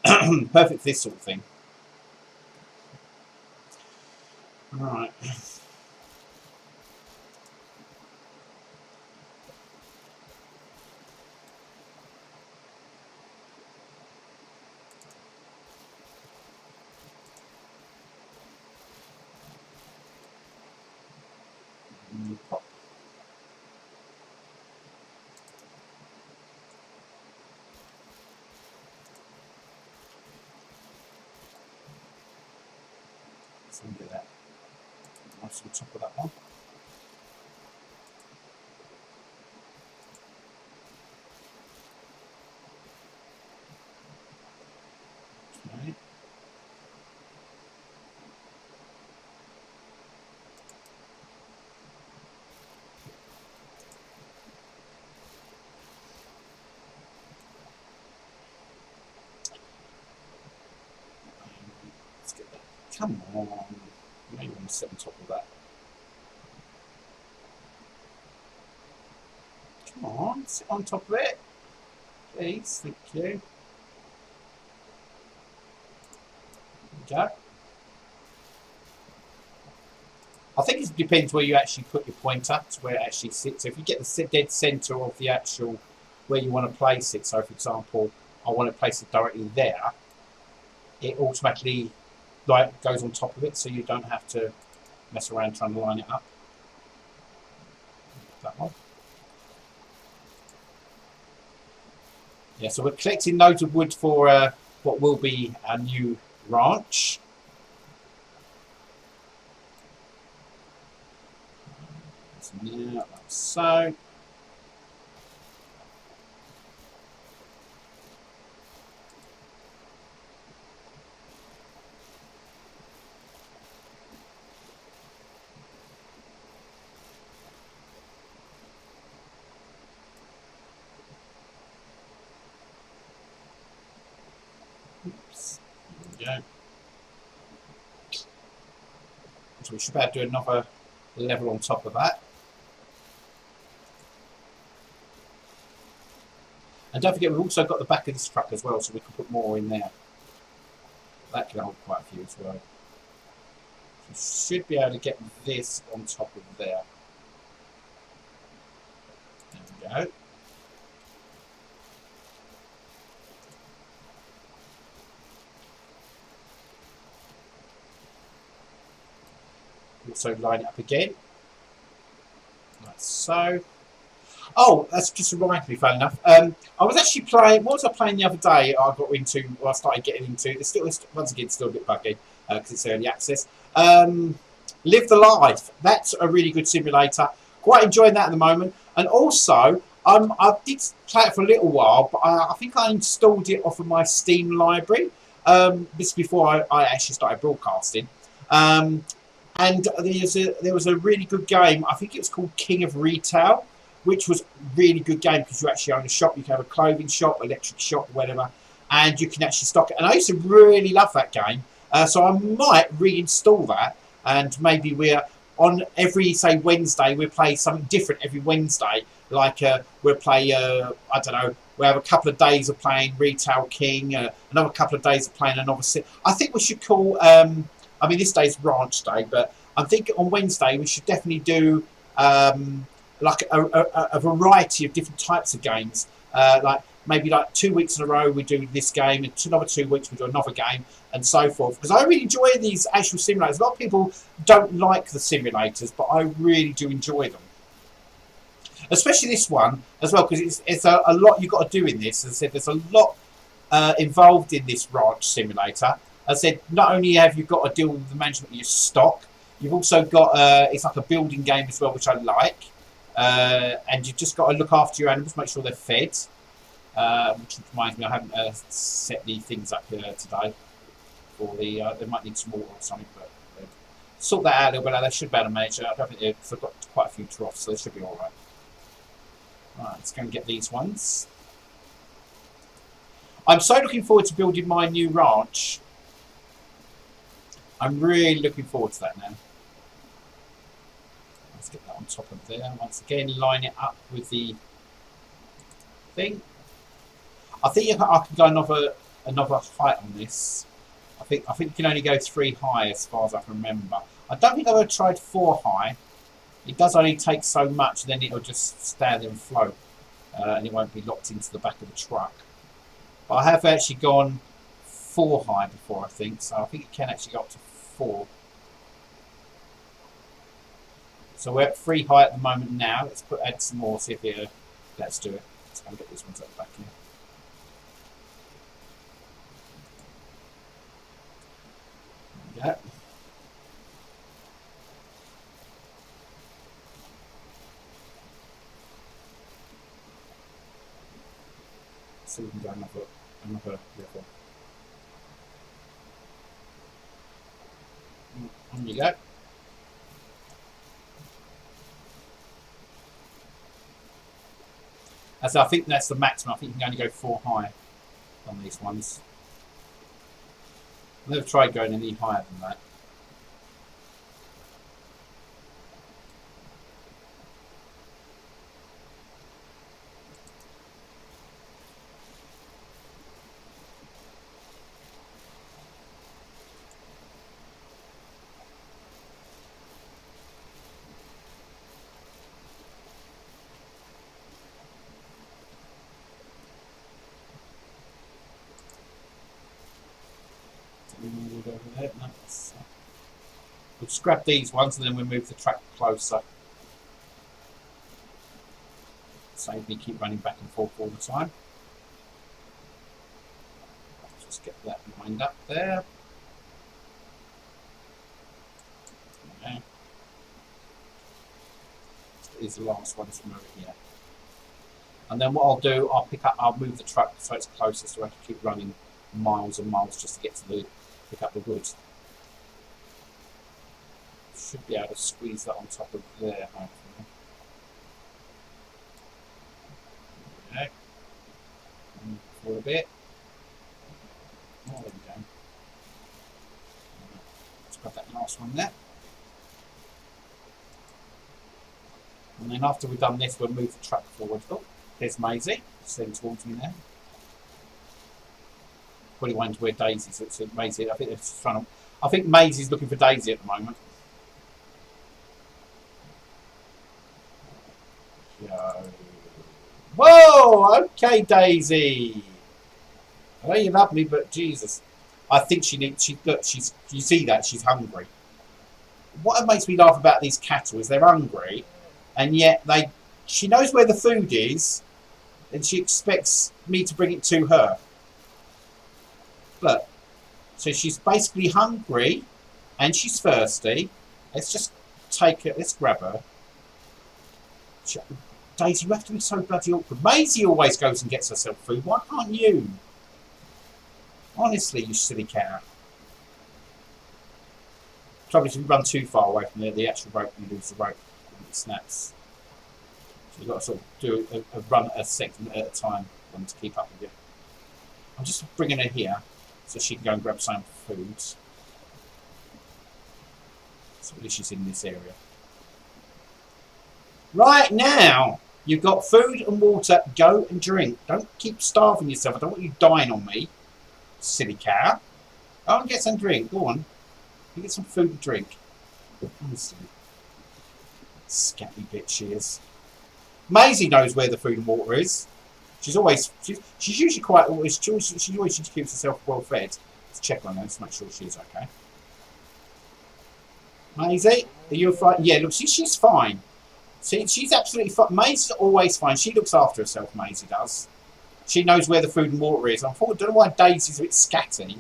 perfect for this sort of thing. Right. Pop. So we get that nice on top of that one. Okay. Let's get that. Come on. Maybe want to sit on top of that. Come on, sit on top of it. Please, thank you. There we go. I think it depends where you actually put your pointer to where it actually sits. So if you get the dead centre of the actual where you want to place it, so for example, I want to place it directly there, it automatically like goes on top of it, so you don't have to mess around trying to line it up. That one. Yeah, so we're collecting loads of wood for what will be our new ranch. So now, like so. Oops. There we go. So we should be able to do another level on top of that. And don't forget, we've also got the back of this truck as well, so we can put more in there. That can hold quite a few as well. So we should be able to get this on top of there. There we go. Also line it up again, like so. Oh, that's just reminded me, fun enough. I was actually playing, what was I playing the other day? I got into, or I started getting into, it's still, once again, still a bit buggy, because it's early access. Live the Life, that's a really good simulator. Quite enjoying that at the moment. And also, I did play it for a little while, but I think I installed it off of my Steam library. This before I actually started broadcasting. And there was a really good game, I think it was called King of Retail, which was a really good game because you actually own a shop. You can have a clothing shop, electric shop, whatever, and you can actually stock it. And I used to really love that game, so I might reinstall that, and maybe we're on every, say, Wednesday, we'll play something different every Wednesday. Like we'll play, I don't know, we'll have a couple of days of playing Retail King, another couple of days of playing another. I think we should call, I mean, this day's Ranch Day, but I'm thinking on Wednesday we should definitely do like a variety of different types of games. Like maybe like 2 weeks in a row we do this game, and another 2 weeks we do another game, and so forth. Because I really enjoy these actual simulators. A lot of people don't like the simulators, but I really do enjoy them. especially this one as well, because it's a lot you've got to do in this. As I said, there's a lot involved in this ranch simulator. As I said, not only have you got to deal with the management of your stock, you've also got it's like a building game as well, which I like. And you've just got to look after your animals, make sure they're fed. Which reminds me, I haven't set the things up here today. For the they might need some water or something, but sort that out a little bit. They should be able to manage it. I don't think they've got quite a few troughs, so they should be all right. Right, let's go and get these ones. I'm so looking forward to building my new ranch. I'm really looking forward to that now. Let's get that on top of there. Once again, line it up with the thing. I think I can go another height on this. I think you can only go 3 high as far as I can remember. I don't think I've ever tried 4 high. It does only take so much, then it'll just stand and float, and it won't be locked into the back of the truck. But I have actually gone 4 high before, I think, so I think it can actually go up to 4. So we're at 3 high at the moment now. Let's add some more, see if it. Let's do it. Let's go and get these ones up back here. Yeah. So we can go another level. On you go. As I think that's the maximum. I think you can only go 4 high on these ones. I've never tried going any higher than that. We'll just grab these ones and then we'll move the track closer. Save me keep running back and forth all the time. Just get that lined up there. Okay. These are the last ones from over here. And then what I'll do, I'll move the truck so it's closer, so I have to keep running miles and miles just to get to pick up the wood. Should be able to squeeze that on top of there, hopefully. Okay. For a bit. Oh, there we go. Let's grab that last one there. And then after we've done this, we'll move the truck forward. Oh, there's Maisie. Sitting towards me now. Probably wonders where Daisy is. It's Maisie. I think Maisie's looking for Daisy at the moment. Whoa! Okay, Daisy. I know you love me, but Jesus, I think she's. You see that she's hungry. What makes me laugh about these cattle is they're hungry, and yet she knows where the food is, and she expects me to bring it to her. Look, so she's basically hungry, and she's thirsty. Let's just take her. Let's grab her. Daisy, you have to be so bloody awkward. Maisie always goes and gets herself food. Why can't you? Honestly, you silly cat. Trouble is, if you run too far away from the actual rope, you lose the rope and it snaps. So you've got to sort of do a run a second at a time to keep up with you. I'm just bringing her here so she can go and grab some food. So at least she's in this area. Right now, you've got food and water. Go and drink. Don't keep starving yourself. I don't want you dying on me, silly cow. Go and get some drink. Go on. You get some food and drink. Honestly. Scatty bitch she is. Maisie knows where the food and water is. She's usually quite always. She always keeps herself well fed. Let's check on her to make sure she's okay. Maisie, are you fine? Yeah, look, she's fine. See, she's absolutely fine. Maisie's always fine. She looks after herself, Maisie does. She knows where the food and water is. I don't know why Daisy's a bit scatty.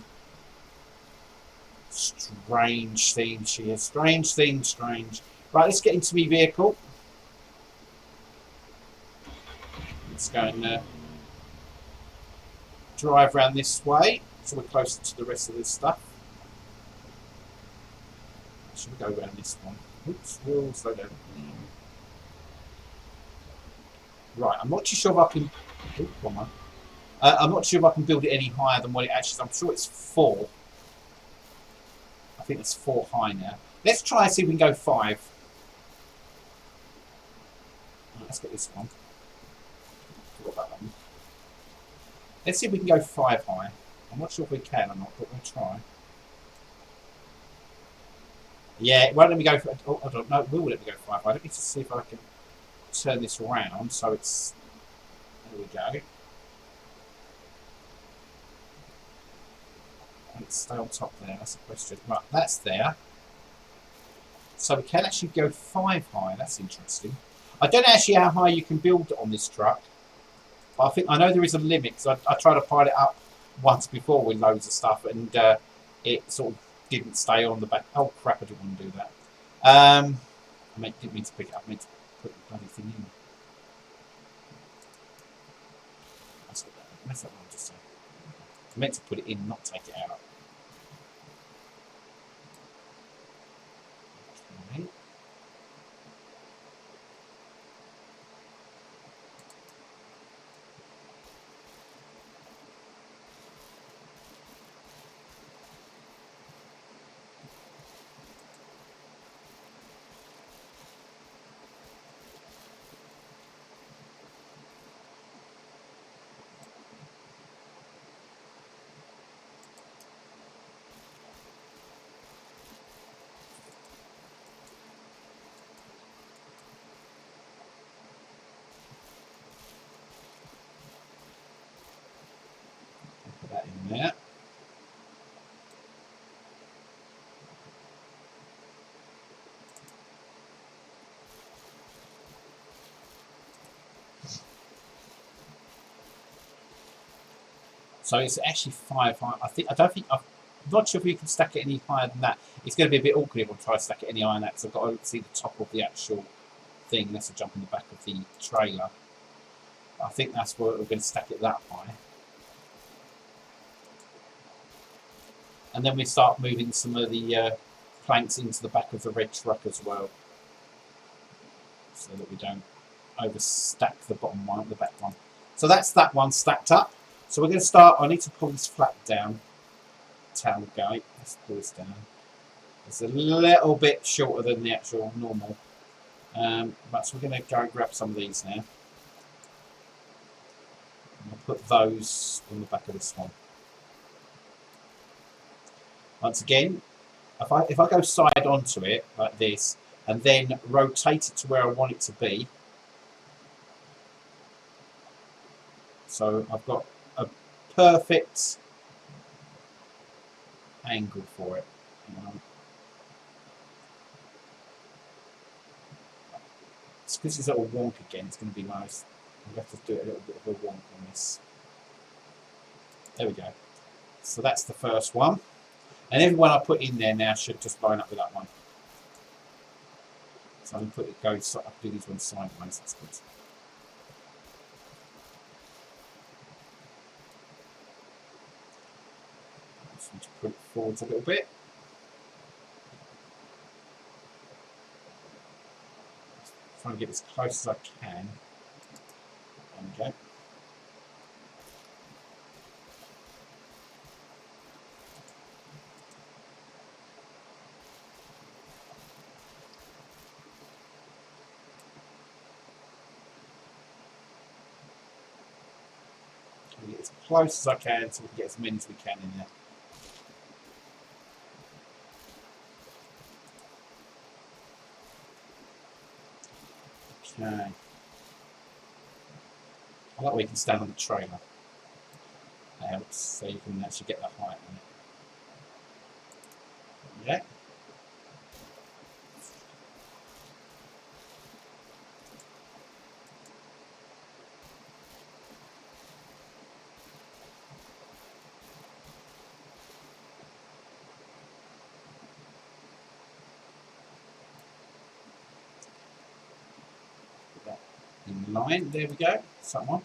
Strange theme she is. Strange theme, strange. Right, let's get into my vehicle. Let's go and drive around this way so we're closer to the rest of this stuff. Should we go around this one? Oops, we'll slow down. Right, I'm not too sure if I can... Oops, one more. I'm not sure if I can build it any higher than what it actually is. I'm sure it's 4. I think it's 4 high now. Let's try and see if we can go 5. Right, let's get this one. Let's see if we can go 5 high. I'm not sure if we can or not, but we'll try. Yeah, it won't let me go for... Oh, I don't know. It will let me go 5 high. Let me just see if I can turn this around so it's... There we go. Let's stay on top there. That's the question. Right, that's there. So we can actually go 5 high. That's interesting. I don't know actually how high you can build on this truck. But I know there is a limit, because I tried to pile it up once before with loads of stuff, and it sort of didn't stay on the back. Oh crap, I didn't want to do that. I didn't mean to pick it up. I meant to put the bloody thing in. That's what I just said. I meant to put it in, not take it out. Okay. Put that in there. So it's actually 5 high. I'm not sure if you can stack it any higher than that. It's going to be a bit awkward if I try to stack it any higher than that, because I've got to see the top of the actual thing. Unless I jump in the back of the trailer. I think that's where we're going to stack it that high. And then we start moving some of the planks into the back of the red truck as well, so that we don't overstack the bottom one, the back one. So that's that one stacked up. So we're going to start. I need to pull this flap down. Tailgate. Let's pull this down. It's a little bit shorter than the actual normal. But so we're going to go grab some of these now. And I'll put those on the back of this one. Once again, if I go side onto it like this, and then rotate it to where I want it to be. So I've got a perfect angle for it. It's because it's a little wonk again. It's going to be nice. I'll have to do a little bit of a wonk on this. There we go. So that's the first one. And everyone I put in there now should just line up with that one. So I can put it I can do these ones sideways. That's good. Just need to put it forwards a little bit. Try and get as close as I can. There we go. Get as close as I can so we can get as many as we can in there. Okay. I like where you can stand on the trailer. That helps so you can actually get the height on it. Yeah. in line. There we go. Someone.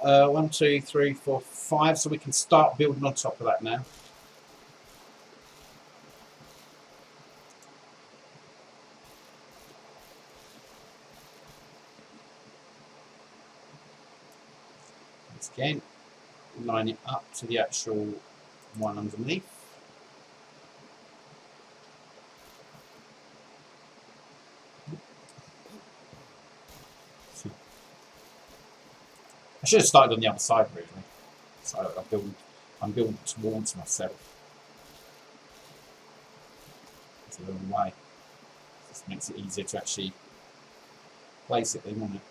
1, 2, 3, 4, 5. So we can start building on top of that now. Once again, line it up to the actual one underneath. I should have started on the other side really. So I'm building towards myself. It's a little way. This makes it easier to actually place it then, won't it?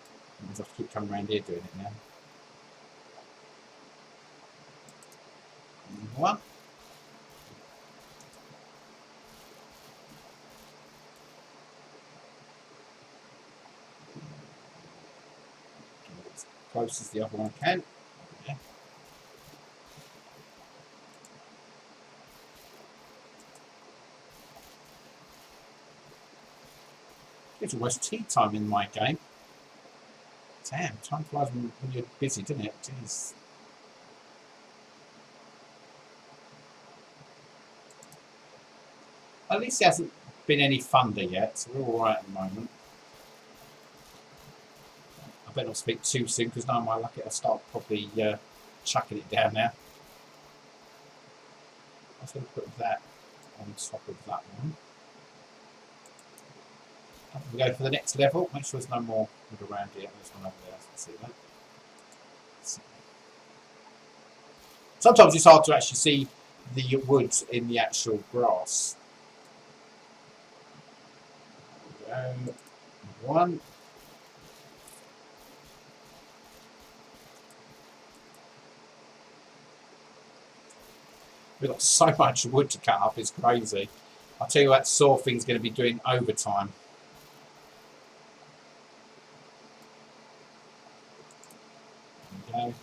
I have to keep coming around here doing it now. One. As close as the other one can. Yeah. It's almost tea time in my game. Damn, time flies when you're busy, doesn't it? Jeez. At least it hasn't been any thunder yet, so we're alright at the moment. I better not speak too soon because now my luck it'll start probably chucking it down now. I was going to put that on top of that one. We go for the next level. Make sure there's no more wood around here. There's one over there. Let's see that. Sometimes it's hard to actually see the wood in the actual grass. There we go. One. We've got so much wood to cut up, it's crazy. I'll tell you what, saw thing's going to be doing overtime. There we go.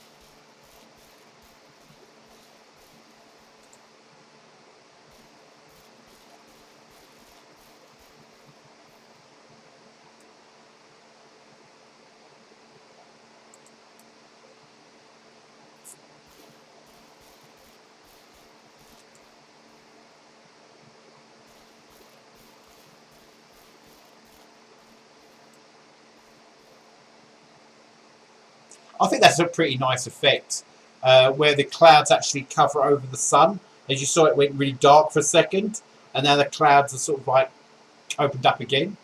I think that's a pretty nice effect, where the clouds actually cover over the sun. As you saw, it went really dark for a second, and now the clouds are sort of like opened up again.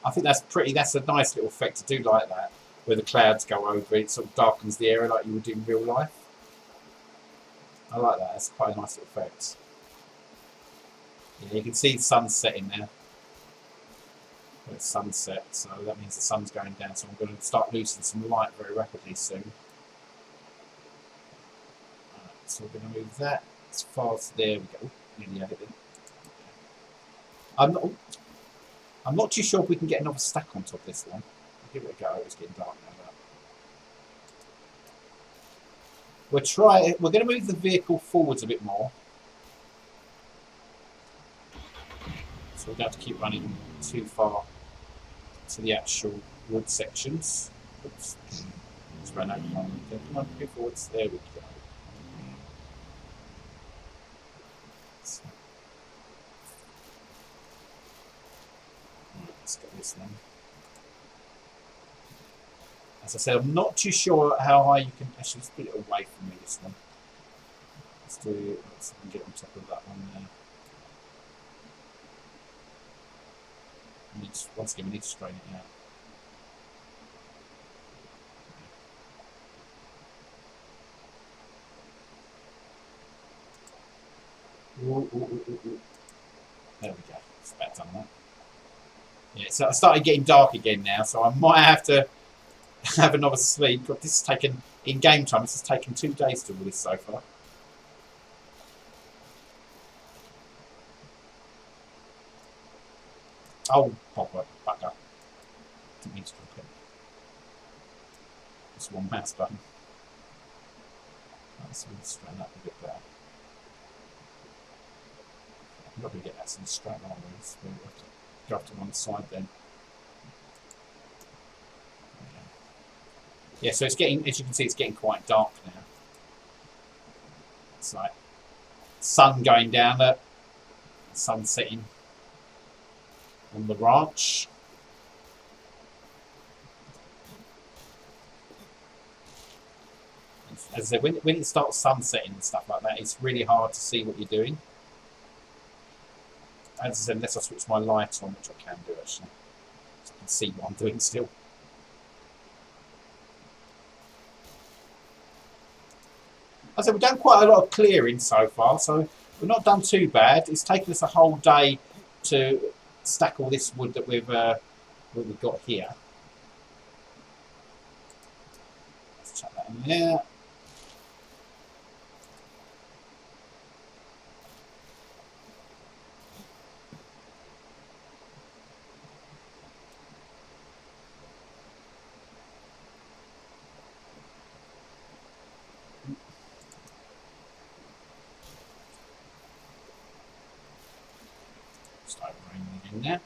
I think that's a nice little effect to do like that, where the clouds go over, it sort of darkens the area like you would do in real life. I like that, that's quite a nice little effect. Yeah, you can see the sun setting now. It's sunset, so that means the sun's going down, so I'm going to start losing some light very rapidly soon. Right, so we're going to move that as far as there we go. Nearly had it then. I'm not too sure if we can get another stack on top of this one. I'll give it a go. It's getting dark now. We're going to move the vehicle forwards a bit more. So we're going to have to keep running too far to the actual wood sections. Oops. Let's run out of one. Come on, go forwards. There we go. So, let's get this one. As I said, I'm not too sure how high you can actually split it away from me, this one. Let's see if we can get on top of that one there. Once again, we need to straighten it out. Ooh, ooh, ooh, ooh. There we go. It's about done that. Yeah, so I started getting dark again now, so I might have to have another sleep. But this has taken, in game time, this has taken 2 days to do this so far. Oh, bugger. Didn't mean to drop it. Just one mouse button. Let's straighten that a bit better. I'm not going to get that straight on with. We'll have to go up to one side then. Yeah, so it's getting, as you can see, it's getting quite dark now. It's like sun going down, the sun setting on the ranch. As I said, when it starts sunsetting and stuff like that, it's really hard to see what you're doing. As I said, unless I switch my light on, which I can do actually, so I can see what I'm doing still. As I said, we've done quite a lot of clearing so far, so we've not done too bad. It's taken us a whole day to stack all this wood that we've got here. Let's chuck that in there. Start bringing it in there.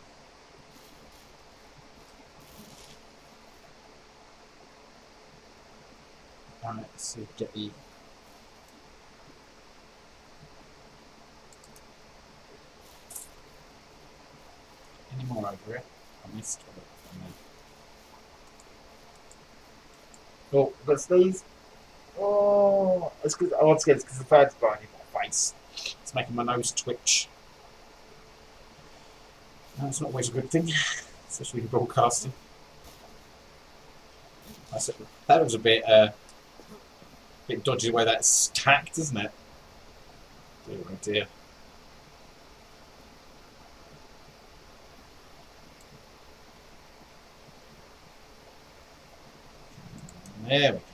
Right, let's see, get the any more over here. I missed one. Oh, but these. Oh, it's because once again, it's because the fan's burning my face. It's making my nose twitch. That's not always a good thing, especially in broadcasting. That was a bit dodgy the way that's stacked, isn't it? Dear, oh dear. There we go.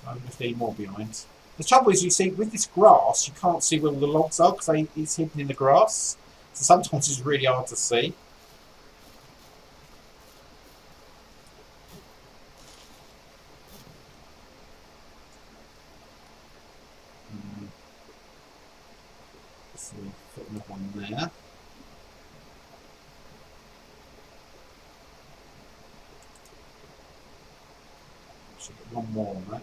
I'm 15 more behind. The trouble is, you see, with this grass, you can't see where all the logs are because it's hidden in the grass. So sometimes it's really hard to see. So put another one there. Should get one more on that.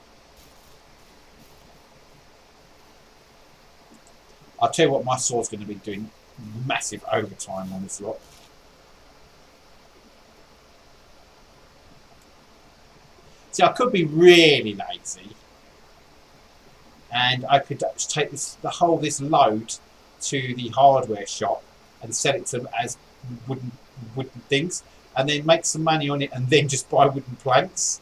I'll tell you what, my saw's going to be doing massive overtime on this lot. See, I could be really lazy, and I could take this load to the hardware shop and sell it to them as wooden things, and then make some money on it, and then just buy wooden planks.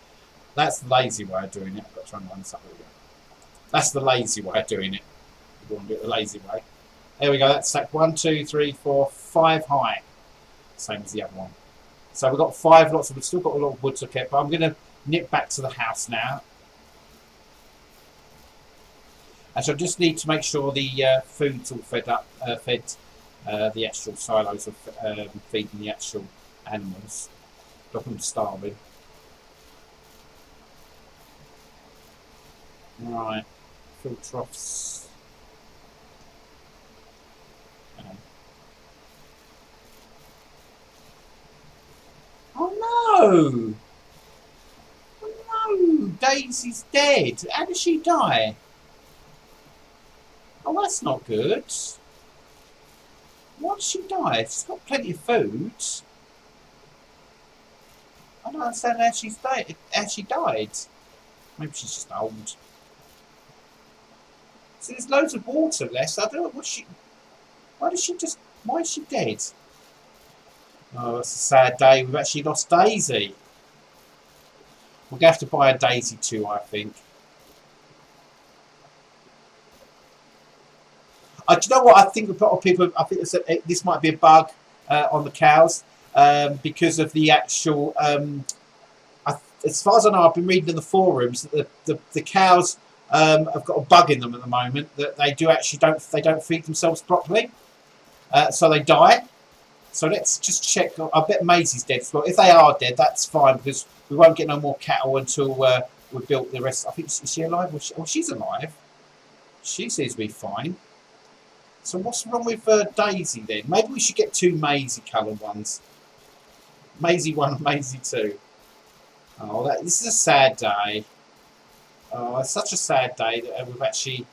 That's the lazy way of doing it. I've got to try and line something again. That's the lazy way of doing it. You want to do it the lazy way. There we go. That's stacked 1, 2, 3, 4, 5 high. Same as the other one. So we've got 5 lots of. We've still got a lot of wood to keep. But I'm going to nip back to the house now. And so I just need to make sure the food's all fed up. The actual silos of feeding the actual animals. Stop them starving. Right. Fill troughs. Oh no! Oh no! Daisy's dead. How did she die? Oh, that's not good. Why did she die? She's got plenty of food. I don't understand how she died. Maybe she's just old. So there's loads of water left. I don't know what she. Why is she dead? Oh, that's a sad day. We've actually lost Daisy. We're going to have to buy a Daisy too, I think. Do you know what? I think a lot of people. I think this might be a bug on the cows because of the actual. As far as I know, I've been reading in the forums that the cows have got a bug in them at the moment that they don't feed themselves properly, so they die. So let's just check. I bet Maisie's dead as well. If they are dead, that's fine because we won't get no more cattle until we've built the rest. I think, is she alive? Oh, she's alive. She seems to be fine. So what's wrong with Daisy then? Maybe we should get 2 Maisie coloured ones. Maisie 1 and Maisie 2. Oh, this is a sad day. Oh, it's such a sad day that we've actually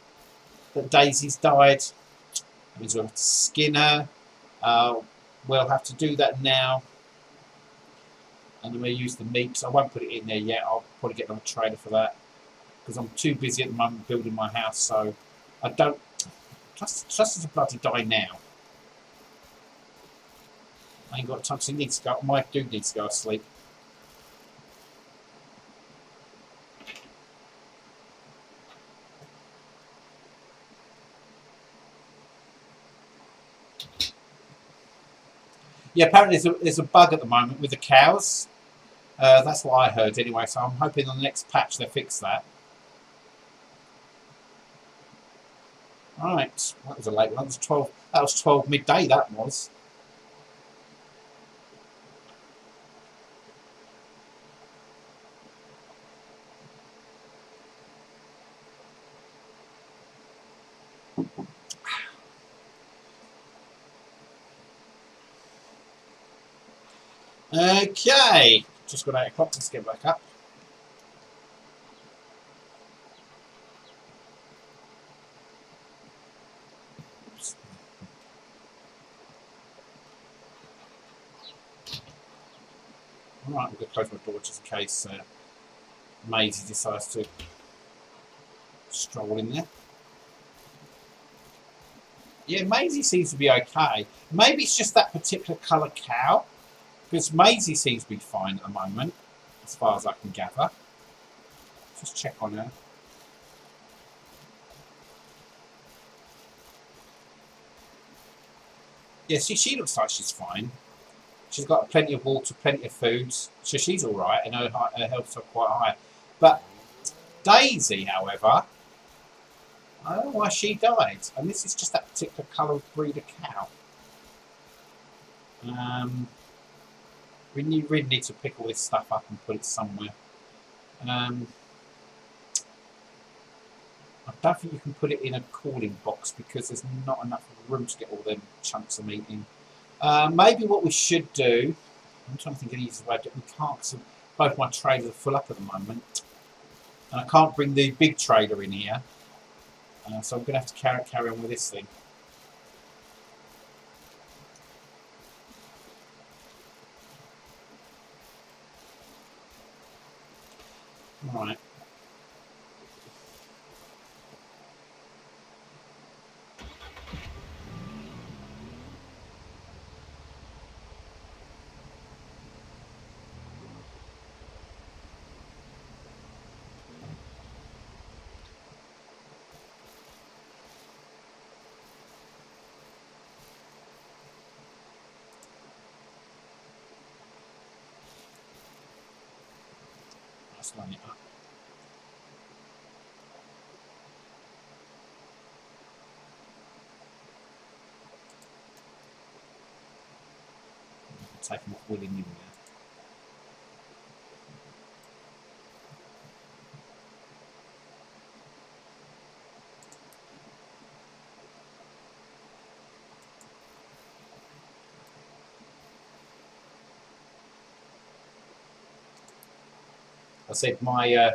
that Daisy's died. That means we'll have to skin her. We'll have to do that now, and then we'll use the meat. I won't put it in there yet. I'll probably get another trailer for that because I'm too busy at the moment building my house. So I don't trust her to bloody die now. I ain't got time. So he needs to go. My dude needs to go to sleep. Yeah, apparently there's a bug at the moment with the cows. That's what I heard anyway, so I'm hoping on the next patch they fix that. Right, that was a late one. That was 12. That was 12 midday. That was. Okay, just got 8 o'clock. Let's get back up. Alright, I'm going to close my door just in case Maisie decides to stroll in there. Yeah, Maisie seems to be okay. Maybe it's just that particular colour cow. Because Maisie seems to be fine at the moment, as far as I can gather. Just check on her. Yeah, see, she looks like she's fine. She's got plenty of water, plenty of food, so she's all right, and her health's quite high. But Daisy, however, I don't know why she died, and this is just that particular colour of breed of cow. We really need to pick all this stuff up and put it somewhere. I don't think you can put it in a cooling box because there's not enough room to get all them chunks of meat in. Maybe what we should do, I'm trying to think of the easiest way to do it. We can't, because both my trailers are full up at the moment. And I can't bring the big trailer in here. So I'm going to have to carry on with this thing. Right. Let's line it up. Taking off willing in there. I said my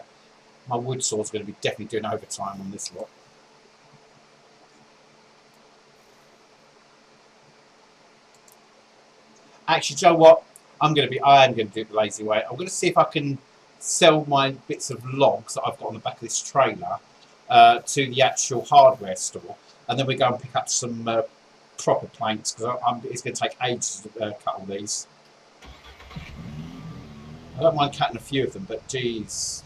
wood saw's going to be definitely doing overtime on this lot. Actually, Joe, what I am going to do it the lazy way. I'm going to see if I can sell my bits of logs that I've got on the back of this trailer to the actual hardware store, and then we go and pick up some proper planks because it's going to take ages to cut all these. I don't mind cutting a few of them, but geez.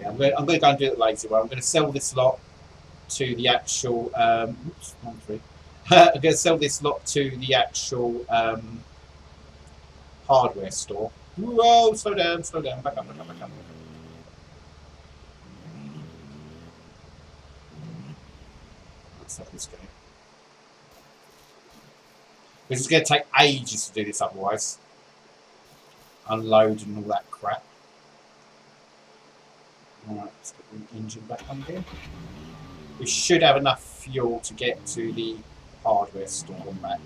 Yeah, I'm going to go and do it the lazy way. I'm going to sell this lot to the actual. Oops, 1, 3. I'm going to sell this lot to the actual hardware store. Whoa! Slow down, slow down. Back up, back up, back up. Let's have this go. This is going to take ages to do this otherwise. Unload and all that crap. Alright, let's get the engine back on again. We should have enough fuel to get to the hardware store and back.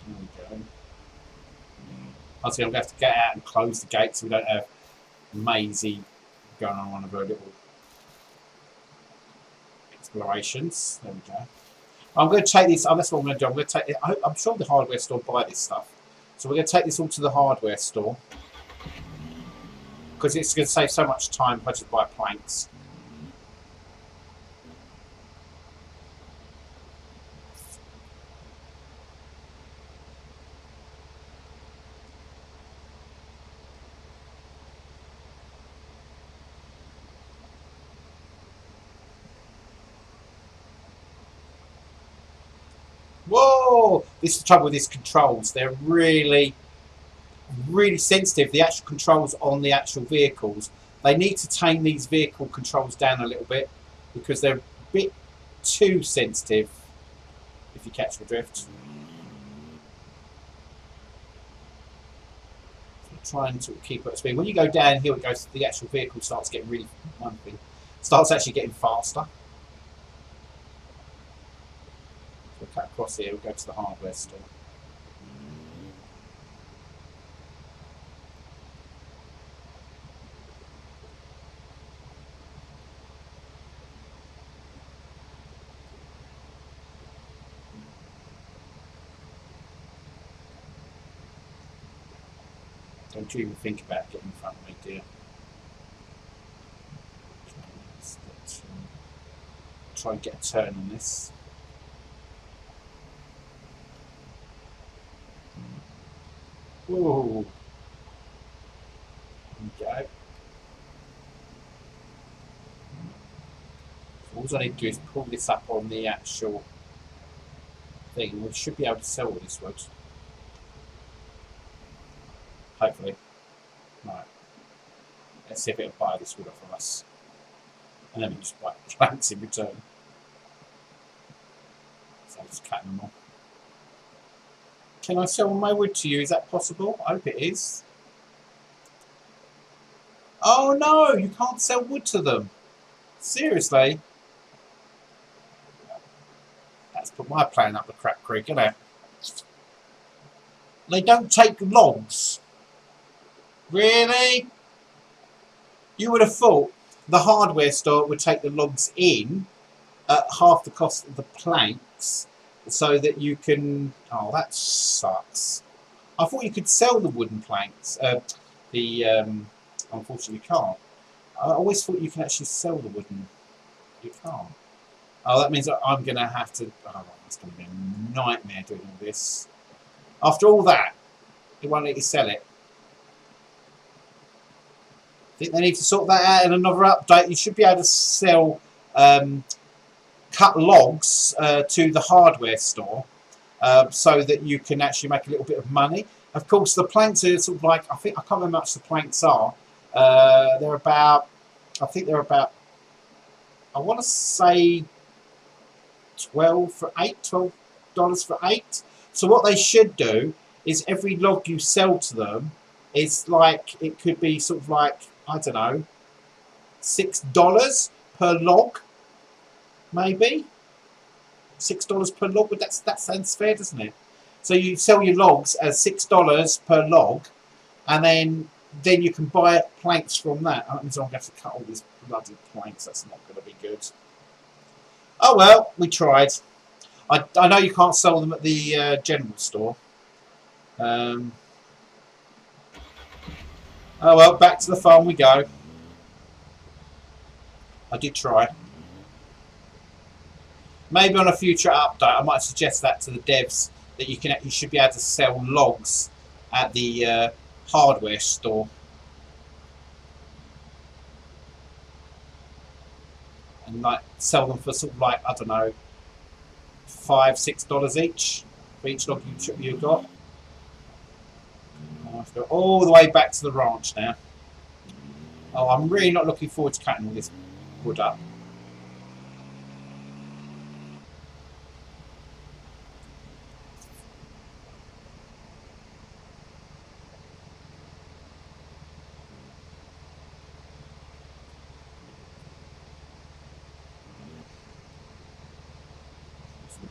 There we go. Obviously, I'm going to have to get out and close the gate so we don't have Maisie going on one of her little explorations. There we go. I'm going to take this. Oh, that's what I'm going to do. I'm going to take it. I'm sure the hardware store buy this stuff, so we're going to take this all to the hardware store because it's going to save so much time if I just buy planks. Whoa! This is the trouble with these controls. They're really, really sensitive. The actual controls on the actual vehicles. They need to tame these vehicle controls down a little bit because they're a bit too sensitive, if you catch the drift. So trying to keep up speed. When you go downhill, it goes. The actual vehicle starts getting really starts actually getting faster. We'll cut across here, we'll go to the hardware store. Don't you even think about getting in front of me, dear. Try and get a turn on this. Whoa. There we go. So all I need to do is pull this up on the actual thing. We should be able to sell all this wood. Hopefully. Right. Let's see if it'll buy this wood off of us. And then we just buy planks in return. So I'm just cutting them off. Can I sell my wood to you? Is that possible? I hope it is. Oh no, you can't sell wood to them. Seriously? That's put my plan up the crap creek, isn't it? They don't take logs. Really? You would have thought the hardware store would take the logs in at half the cost of the planks so that you can... Oh, that sucks. I thought you could sell the wooden planks. Unfortunately you can't. I always thought you can actually sell the wooden... You can't. Oh, that means that I'm going to have to... Oh, it's going to be a nightmare doing all this. After all that, it won't let you sell it. I think they need to sort that out in another update. You should be able to sell cut logs to the hardware store so that you can actually make a little bit of money. Of course, the planks are sort of like, I can't remember how much the planks are. They're about, I think they're about, I want to say $12 for 8. So what they should do is every log you sell to them is like, it could be sort of like, I don't know, $6 per log, maybe $6 per log. But that sounds fair, doesn't it? So you sell your logs as $6 per log, and then you can buy planks from that. That means I'm going to have to cut all these bloody planks. That's not going to be good. Oh well, we tried. I know you can't sell them at the general store. Oh well, back to the farm we go. I did try. Maybe on a future update, I might suggest that to the devs that you should be able to sell logs at the hardware store. And like sell them for sort of like, I don't know, $5, $6 each for each log you got. I have to go all the way back to the ranch now. Oh, I'm really not looking forward to cutting all this wood up.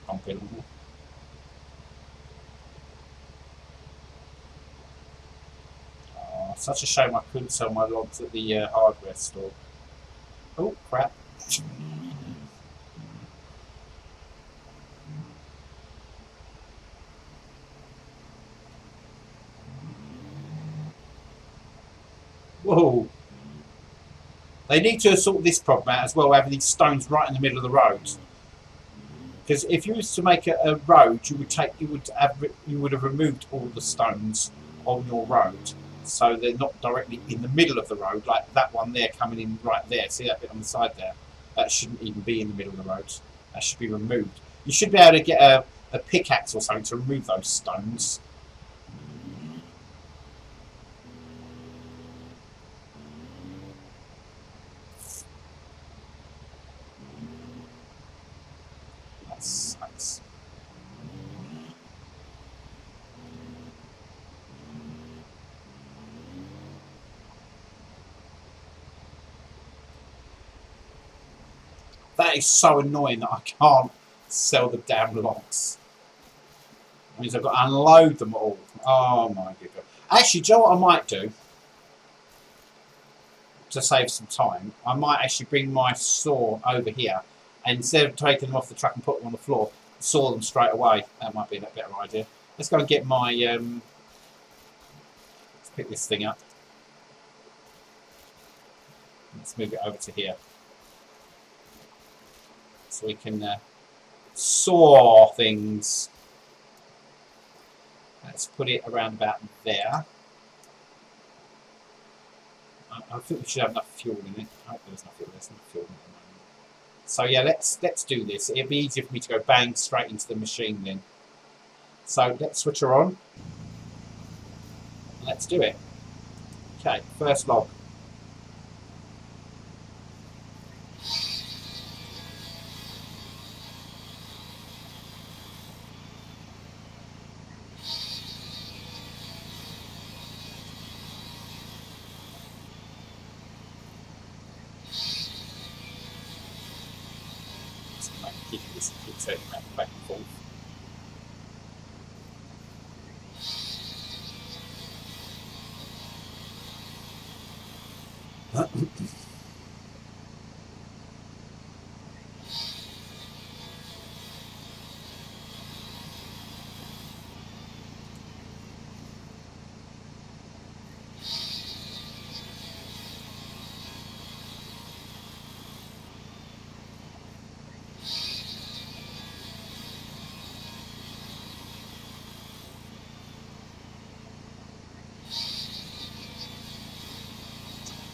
pumping. Oh, such a shame I couldn't sell my logs at the hardware store. Oh, crap. Whoa. They need to sort this problem out as well, having these stones right in the middle of the road. Because if you was to make a road, you would have removed all the stones on your road, so they're not directly in the middle of the road, like that one there coming in right there. See that bit on the side there? That shouldn't even be in the middle of the road. That should be removed. You should be able to get a pickaxe or something to remove those stones. That sucks. That is so annoying that I can't sell the damn logs. It means I've got to unload them all. Oh my goodness. Actually, do you know what I might do? To save some time, I might actually bring my saw over here, and instead of taking them off the truck and put them on the floor, saw them straight away. That might be a better idea. Let's go and get my... let's pick this thing up. Let's move it over to here. So we can saw things. Let's put it around about there. I think we should have enough fuel in it. I hope there's enough fuel. There's enough fuel at the moment. So yeah, let's do this. It'll be easier for me to go bang straight into the machine then. So let's switch her on. Let's do it. Okay, first log. Keep turning around back and forth.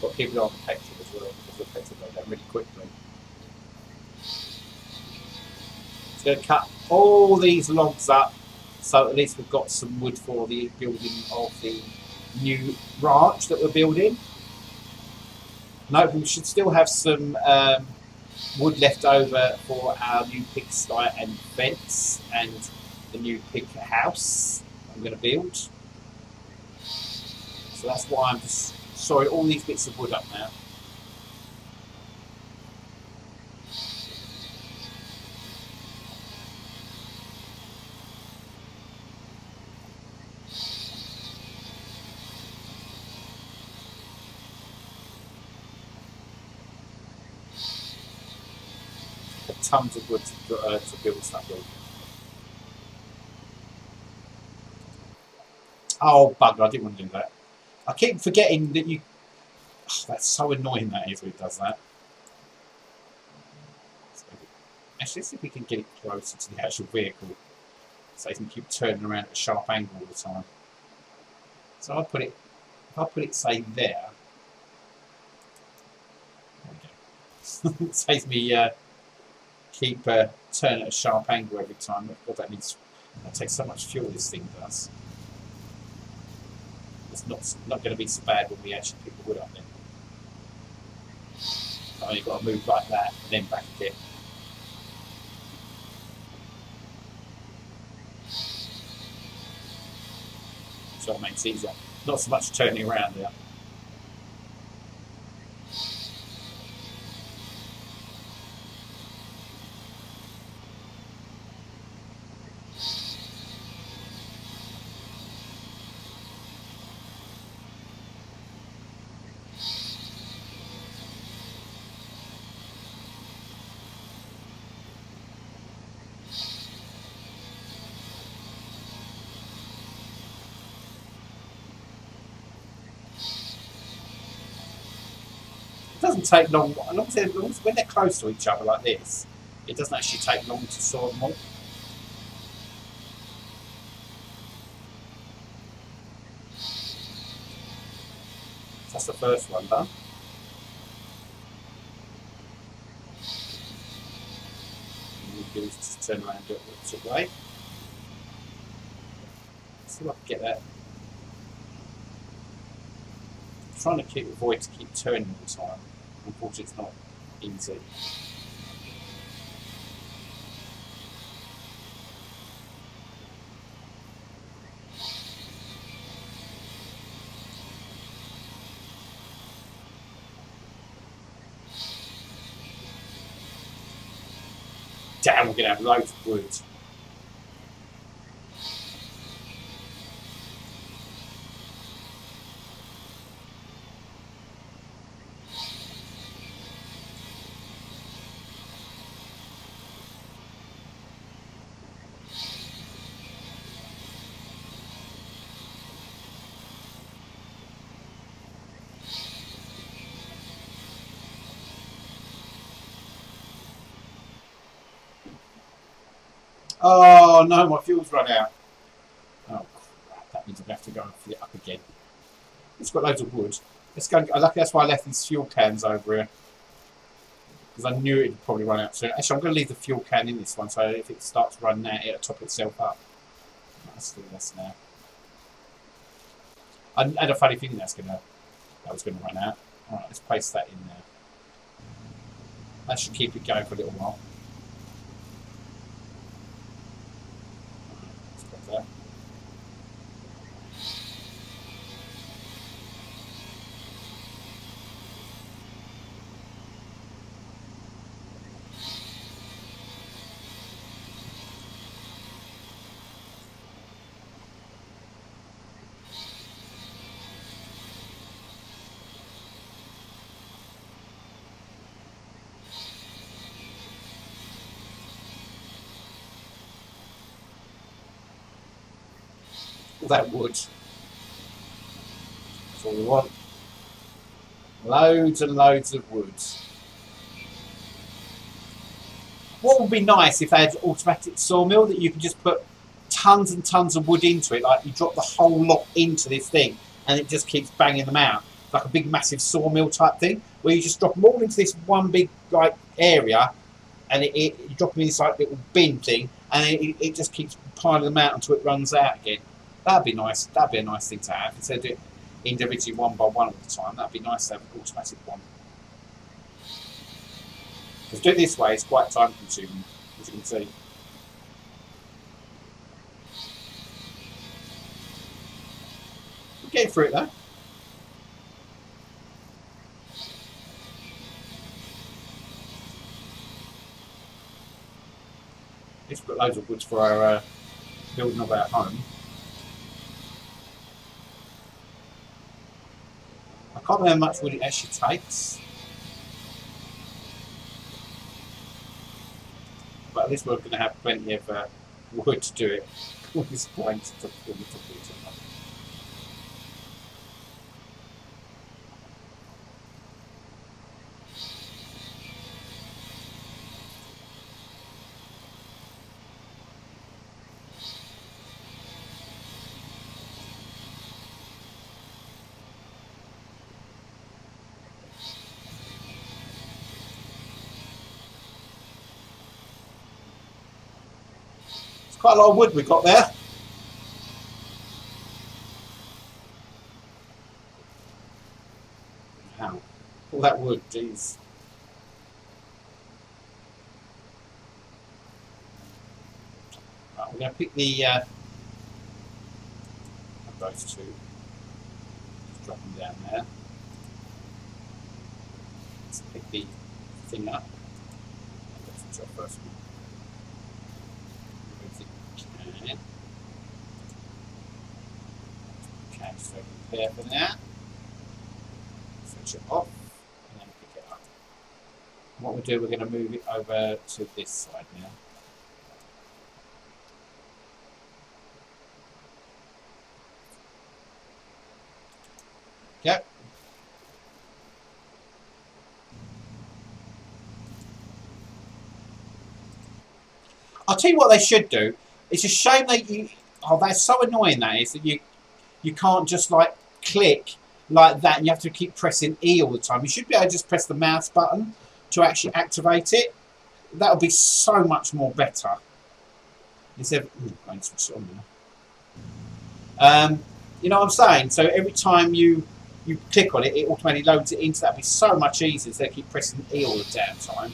But people aren't affected as well, because they're affected by that really quickly. It's going to cut all these logs up, so at least we've got some wood for the building of the new ranch that we're building. No, we should still have some wood left over for our new pigsty and fence and the new pig house I'm going to build. So that's why I'm just sorry, all these bits of wood up now. Tons of wood to build stuff with. Oh, bugger, I didn't want to do that. I keep forgetting that you... Oh, that's so annoying that is when it does that. Actually, let's see if we can get it closer to the actual vehicle, so it doesn't keep turning around at a sharp angle all the time. So I'll put it... If I put it, say, there... There we go. It saves me... keep turn at a sharp angle every time. God, that takes so much fuel, this thing does. It's not going to be so bad when we actually pick the wood up then. Oh, you've got to move like that and then back again. So it makes it easier. Not so much turning around there. doesn't take long, as long as when they're close to each other like this, it doesn't actually take long to saw them all. That's the first one done. Just turn around and do it the opposite way. See if I can get that. I'm trying to avoid to keep turning all the time. Unfortunately, it's not easy. Damn, we're going to have loads of wood. Oh no, my fuel's run out. Oh crap, that means I'm going to have to go and fill it up again. It's got loads of wood. Let's go. Luckily, that's why I left these fuel cans over here. Because I knew it would probably run out soon. Actually, I'm going to leave the fuel can in this one, so if it starts running out, it'll top itself up. Let's do this now. I had a funny feeling that was going to run out. Alright, let's place that in there. That should keep it going for a little while. Let's put that. All that wood. That's all we want. Loads and loads of wood. What would be nice if they had an automatic sawmill that you can just put tons and tons of wood into it, like you drop the whole lot into this thing and it just keeps banging them out. Like a big massive sawmill type thing, where you just drop them all into this one big like area and you drop them in this like little bin thing and it just keeps piling them out until it runs out again. That'd be nice. That'd be a nice thing to have. Instead of doing it individually one by one all the time, that'd be nice to have an automatic one. Because do it this way, it's quite time consuming, as you can see. We're getting through it though. We've got loads of wood for our building of our home. I can't remember how much wood it actually takes. But at least we're going to have plenty of wood to do it. All these planks to pull it up. Quite a lot of wood we've got there. Wow. All that wood, geez. Right, we're going to pick the those two. Just drop them down there. Let's pick the thing up. That's our first one. Okay, so prepare for that. Switch it off and then pick it up. What we'll do, we're going to move it over to this side now. Okay. I'll tell you what they should do. It's a shame that you. Oh, that's so annoying. That is that you can't just like click like that, and you have to keep pressing E all the time. You should be able to just press the mouse button to actually activate it. That would be so much more better. Instead of going to switch it on now. You know what I'm saying? So every time you click on it, it automatically loads it into that. It'd be so much easier instead of keep pressing E all the damn time.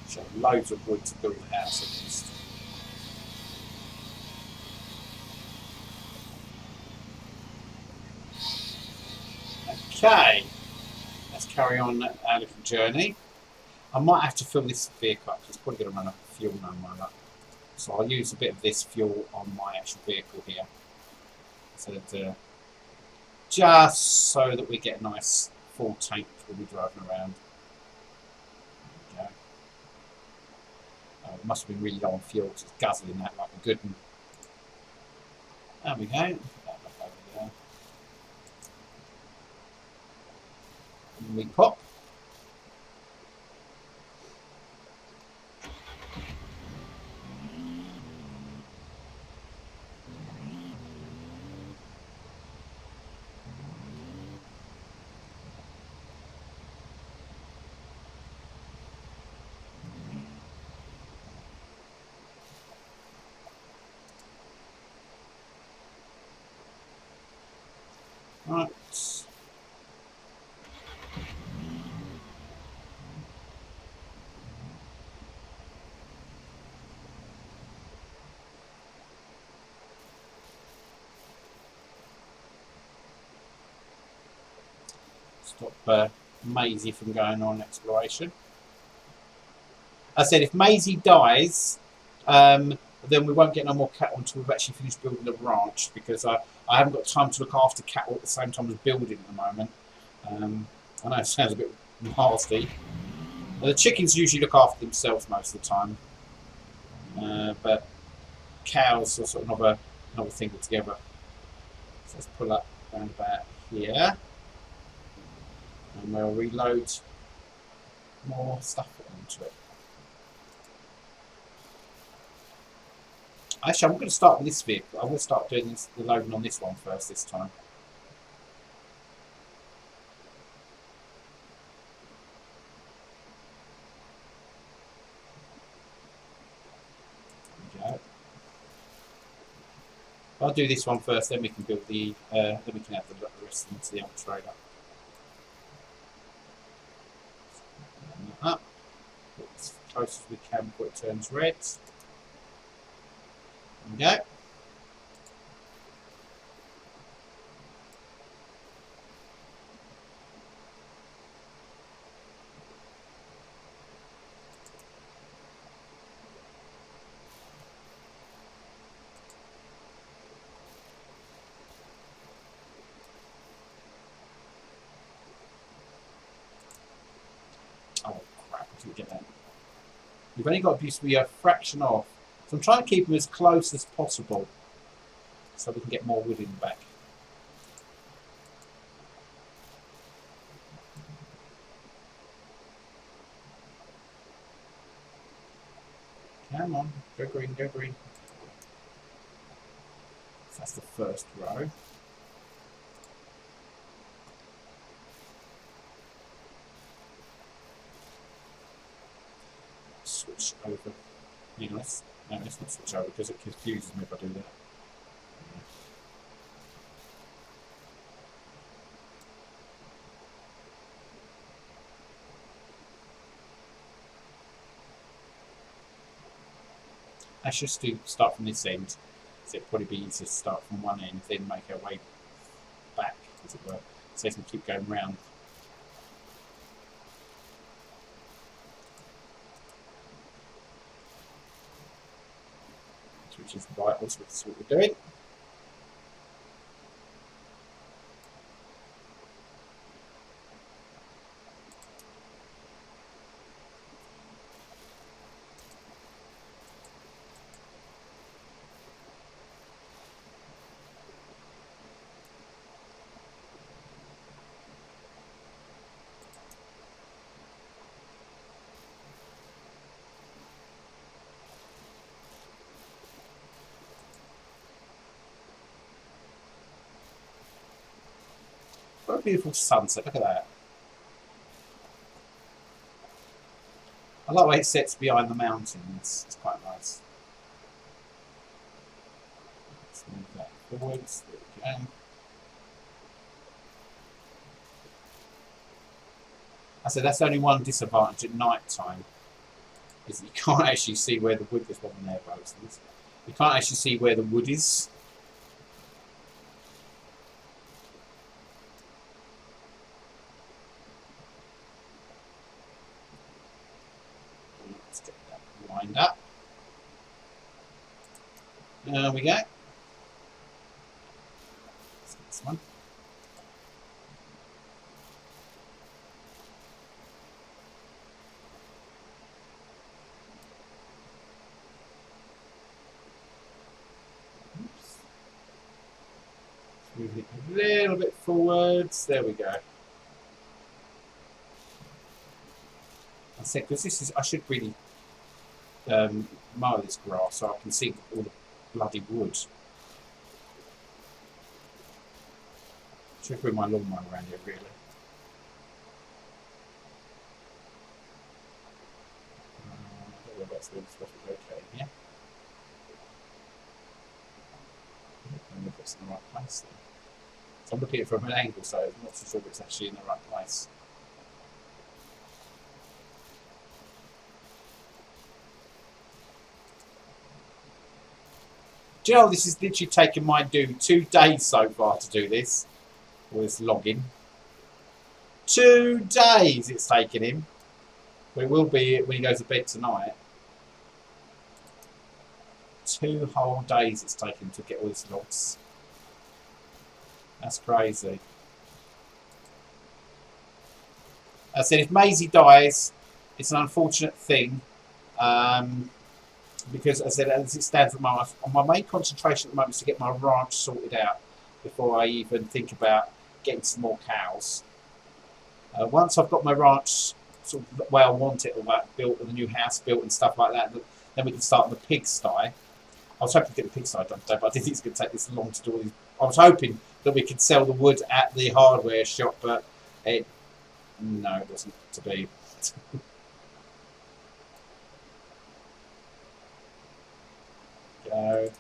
So loads of wood to build the house at least. Okay, let's carry on our little journey. I might have to fill this vehicle up because it's probably going to run out of fuel no matter. So I'll use a bit of this fuel on my actual vehicle here. So that, just so that we get a nice full tank when we're driving around. There we go. It must have been really low on fuel because it's guzzling that like a good one. There we go. And we pop. Right. Stop Maisie from going on exploration. I said if Maisie dies, then we won't get no more cattle until we've actually finished building the ranch because I haven't got time to look after cattle at the same time as building at the moment. I know it sounds a bit nasty. The chickens usually look after themselves most of the time, but cows are sort of another thing altogether. So let's pull up around about here, and we'll reload more stuff onto it. Actually, I'm going to start with this vehicle. I will start doing the loading on this one first this time. There we go. I'll do this one first, then we can build the. Then we can add the rest into the old trailer. Up as close as we can before it turns red. There we go. Oh crap, I didn't get that. We've only got to be a fraction off. So I'm trying to keep them as close as possible so we can get more wood in the back. Come on, go green, go green. So that's the first row. switch over. You know, let's not switch over because it confuses me if I do that. Let's just start from this end. So it'd probably be easier to start from one end, then make our way back, as it were. So we can keep going round. Which is right, also that's what we're doing. What a beautiful sunset, look at that. I like the way it sets behind the mountains, it's quite nice. Let's move that forwards, there we go. I said that's only one disadvantage at night time, is that you can't actually see where the wood is. One there, you can't actually see where the wood is. Let's get that lined up. There we go. Let's get this one. Move it a little bit forwards. There we go. I said because this is, I should really mow this grass so I can see all the bloody wood. Should bring my lawnmower around here really. I don't know if that's really supposed to be okay here. I don't know if it's in the right place there. So I'm looking at it from an angle, so I'm not so sure if it's actually in the right place. Do you know, this is literally taken my 2 days so far to do this. All this logging. 2 days it's taken him. But it will be when he goes to bed tonight. 2 whole days it's taken to get all these logs. That's crazy. I said if Maisie dies, it's an unfortunate thing. Because as I said, as it stands at the moment, my main concentration at the moment is to get my ranch sorted out before I even think about getting some more cows. Once I've got my ranch sort of the way I want it, all that built, and the new house built and stuff like that, then we can start the pigsty. I was hoping to get the pigsty done today, but I didn't think it's going to take this long to do all these. I was hoping that we could sell the wood at the hardware shop, but no, it wasn't to be. Go.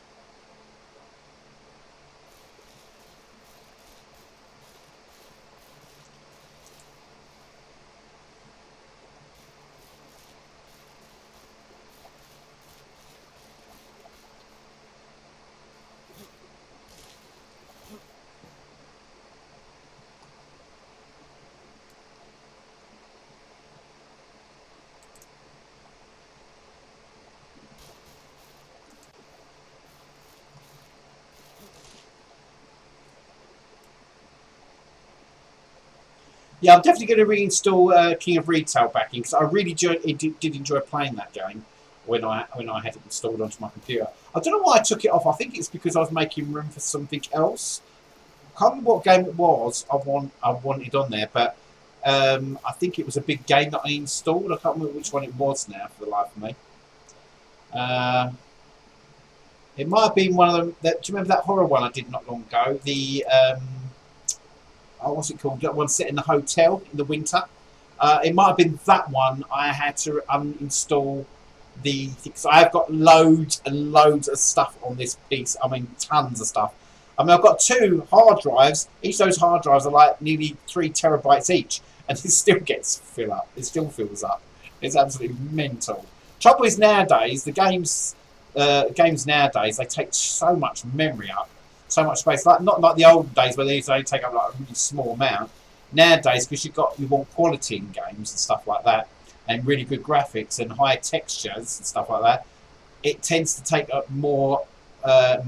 Yeah, I'm definitely going to reinstall King of Retail back in because I really did enjoy playing that game when I had it installed onto my computer. I don't know why I took it off. I think it's because I was making room for something else. I can't remember what game it was I wanted on there, but I think it was a big game that I installed. I can't remember which one it was now for the life of me. It might have been one of them. Do you remember that horror one I did not long ago? The what's it called? That one set in the hotel in the winter. It might have been that one. I had to uninstall because I've got loads and loads of stuff on this piece. I mean, tons of stuff. I mean, I've got 2 hard drives. Each of those hard drives are like nearly 3 terabytes each, and it still gets fill up. It still fills up. It's absolutely mental. Trouble is nowadays the games nowadays, they take so much memory up, so much space. Like not like the old days where they used to only take up like a really small amount. Nowadays, because you want quality in games and stuff like that, and really good graphics and high textures and stuff like that, it tends to take up more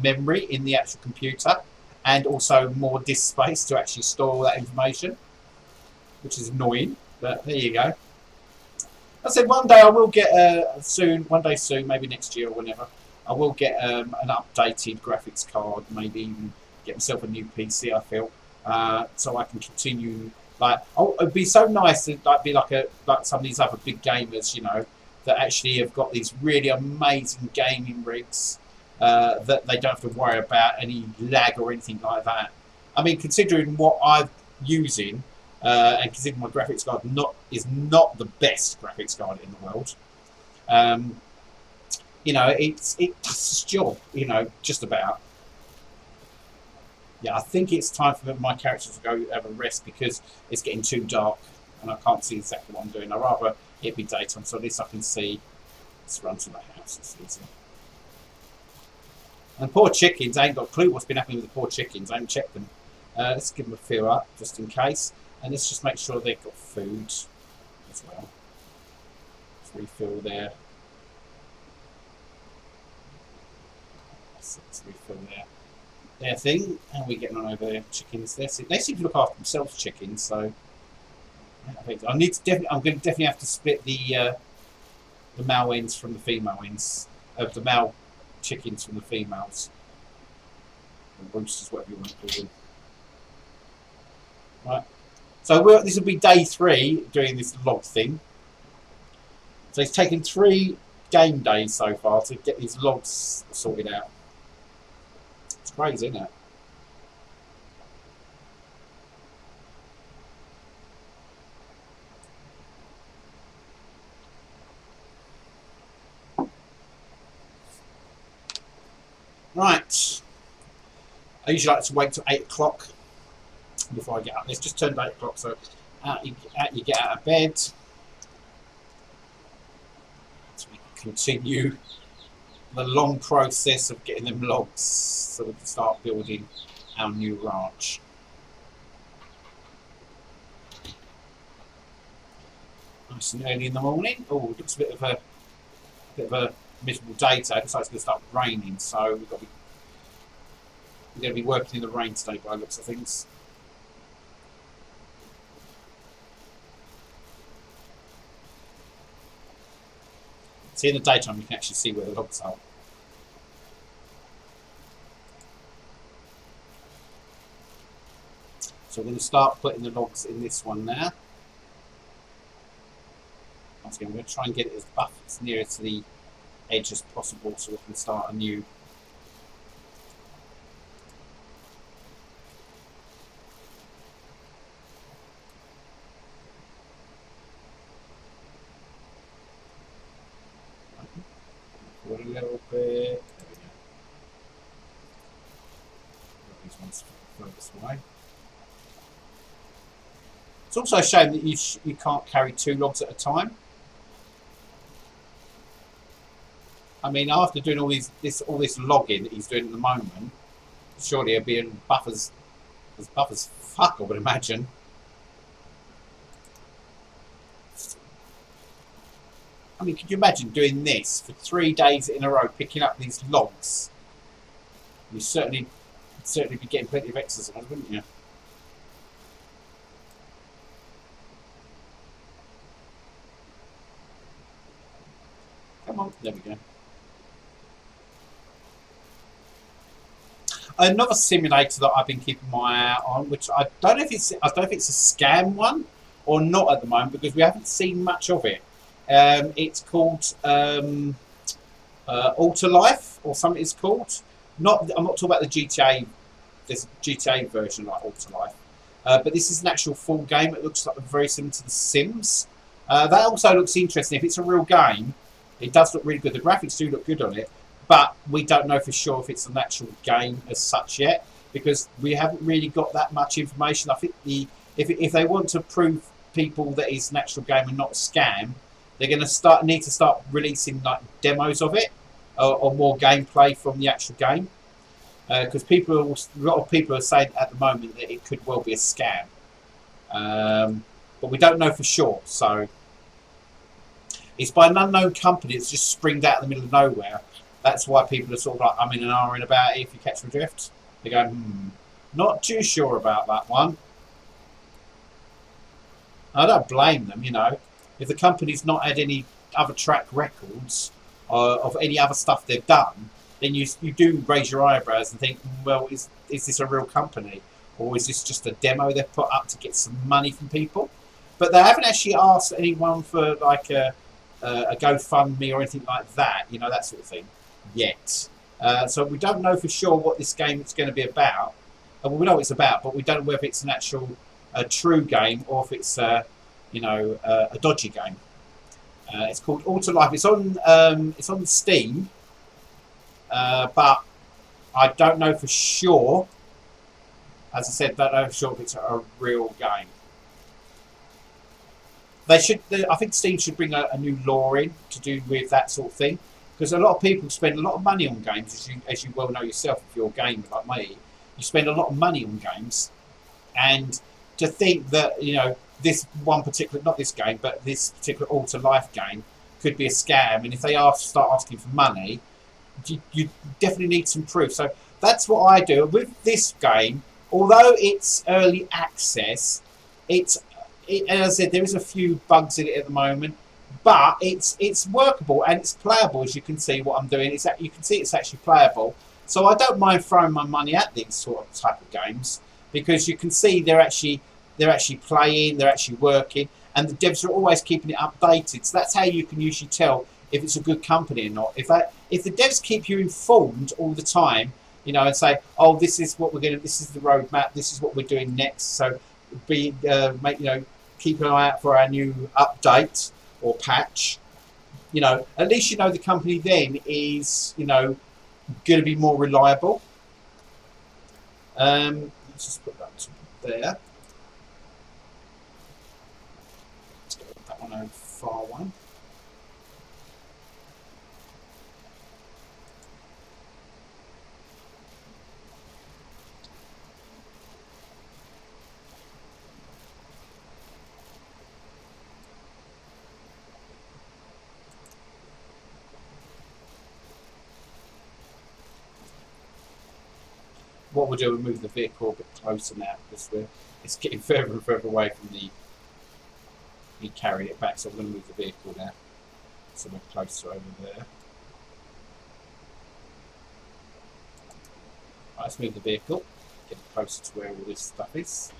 memory in the actual computer, and also more disk space to actually store all that information, which is annoying. But there you go. I said one day I will get one day soon, maybe next year or whenever, I will get an updated graphics card, maybe even get myself a new PC. I feel so I can continue. Like, it'd be so nice to be like some of these other big gamers, you know, that actually have got these really amazing gaming rigs that they don't have to worry about any lag or anything like that. I mean, considering what I'm using. And considering my graphics card is not the best graphics card in the world, you know, it does its job, you know, just about. Yeah, I think it's time for my characters to go have a rest because it's getting too dark and I can't see exactly what I'm doing. I'd rather it be daytime, so at least I can see. Let's run to the house. It's easy. And poor chickens, I ain't got a clue what's been happening with the poor chickens. I haven't checked them. Let's give them a fill up just in case. And let's just make sure they've got food as well. Let's refill let's refill their thing. And we're getting on over there. Chickens. They seem to look after themselves, chickens. So I need to I'm going to definitely have to split the male hens from the female hens, the male chickens from the females, or roosters, whatever you want to call them. Right. So this will be day 3 doing this log thing. So it's taken 3 game days so far to get these logs sorted out. It's crazy, isn't it? Right. I usually like to wait till 8 o'clock. Before I get up. It's just turned 8 o'clock, so you get out of bed. So we can continue the long process of getting them logs so we can start building our new ranch. Nice and early in the morning. Oh, it looks a bit of a miserable day today. It looks like it's going to start raining, so we're going to be working in the rain today by the looks of things. See, in the daytime, you can actually see where the logs are. So we're going to start putting the logs in this one now. Once again, we're going to try and get it as near to the edge as possible so we can start a new. A little bit. There we go. These ones furthest away. It's also a shame that you can't carry 2 logs at a time. I mean, after doing all this logging that he's doing at the moment, surely he'll be in buffers as fuck, I would imagine. I mean, could you imagine doing this for 3 days in a row, picking up these logs? You'd certainly be getting plenty of exercise, wouldn't you? Come on, there we go. Another simulator that I've been keeping my eye on, which I don't know if it's a scam one or not at the moment because we haven't seen much of it. It's called Alter Life or something. It's called. I'm not talking about the GTA. There's a GTA version like Alter Life, but this is an actual full game. It looks like very similar to The Sims. That also looks interesting. If it's a real game, It does look really good. The graphics do look good on it, but we don't know for sure if it's an actual game as such yet, because we haven't really got that much information. I think if they want to prove people that it's an actual game and not a scam, they're going to need to start releasing like demos of it, or more gameplay from the actual game, because a lot of people are saying at the moment that it could well be a scam, but we don't know for sure. So it's by an unknown company. It's just springed out in the middle of nowhere. That's why people are sort of like, I'm in an R in about it, if you catch my drift. They go, not too sure about that one. I don't blame them, you know. If the company's not had any other track records of any other stuff they've done, then you do raise your eyebrows and think, well, is this a real company? Or is this just a demo they've put up to get some money from people? But they haven't actually asked anyone for like a GoFundMe or anything like that, you know, that sort of thing, yet. So we don't know for sure what this game is going to be about. Well, we know what it's about, but we don't know whether it's an actual true game or if it's you know, a dodgy game. It's called Auto Life. It's on Steam, but I don't know for sure. As I said, don't know for sure if it's a real game. They should. I think Steam should bring a new law in to do with that sort of thing, because a lot of people spend a lot of money on games, as you well know yourself. If you're a gamer like me, you spend a lot of money on games, and to think that, you know, this one particular, not this game, but this particular Auto Life game could be a scam, and if they start asking for money, you definitely need some proof. So that's what I do with this game. Although it's early access, as I said, there is a few bugs in it at the moment, but it's workable and it's playable. As you can see, what I'm doing is that you can see it's actually playable. So I don't mind throwing my money at these sort of type of games, because you can see they're actually playing, they're actually working, and the devs are always keeping it updated. So that's how you can usually tell if it's a good company or not. If the devs keep you informed all the time, you know, and say, oh, this is what this is the roadmap, this is what we're doing next. So keep an eye out for our new update or patch. You know, at least you know the company then is, you know, going to be more reliable. Let's just put that to there. Let's get that one over far one. What we'll do, we'll move the vehicle a bit closer now, because it's getting further and further away from me carrying it back. So I'm going to move the vehicle now, so we're closer over there. Right, let's move the vehicle, get it closer to where all this stuff is.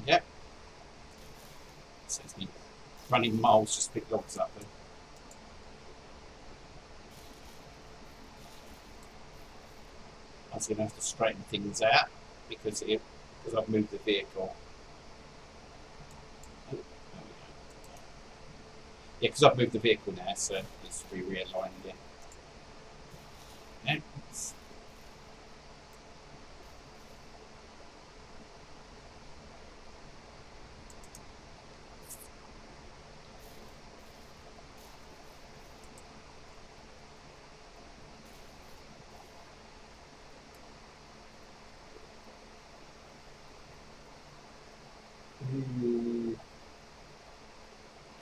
Yep. So it's me running miles just to pick logs up there. I was going to have to straighten things out because I've moved the vehicle. Oh, yeah, because I've moved the vehicle now, so it's realigned again. Yeah.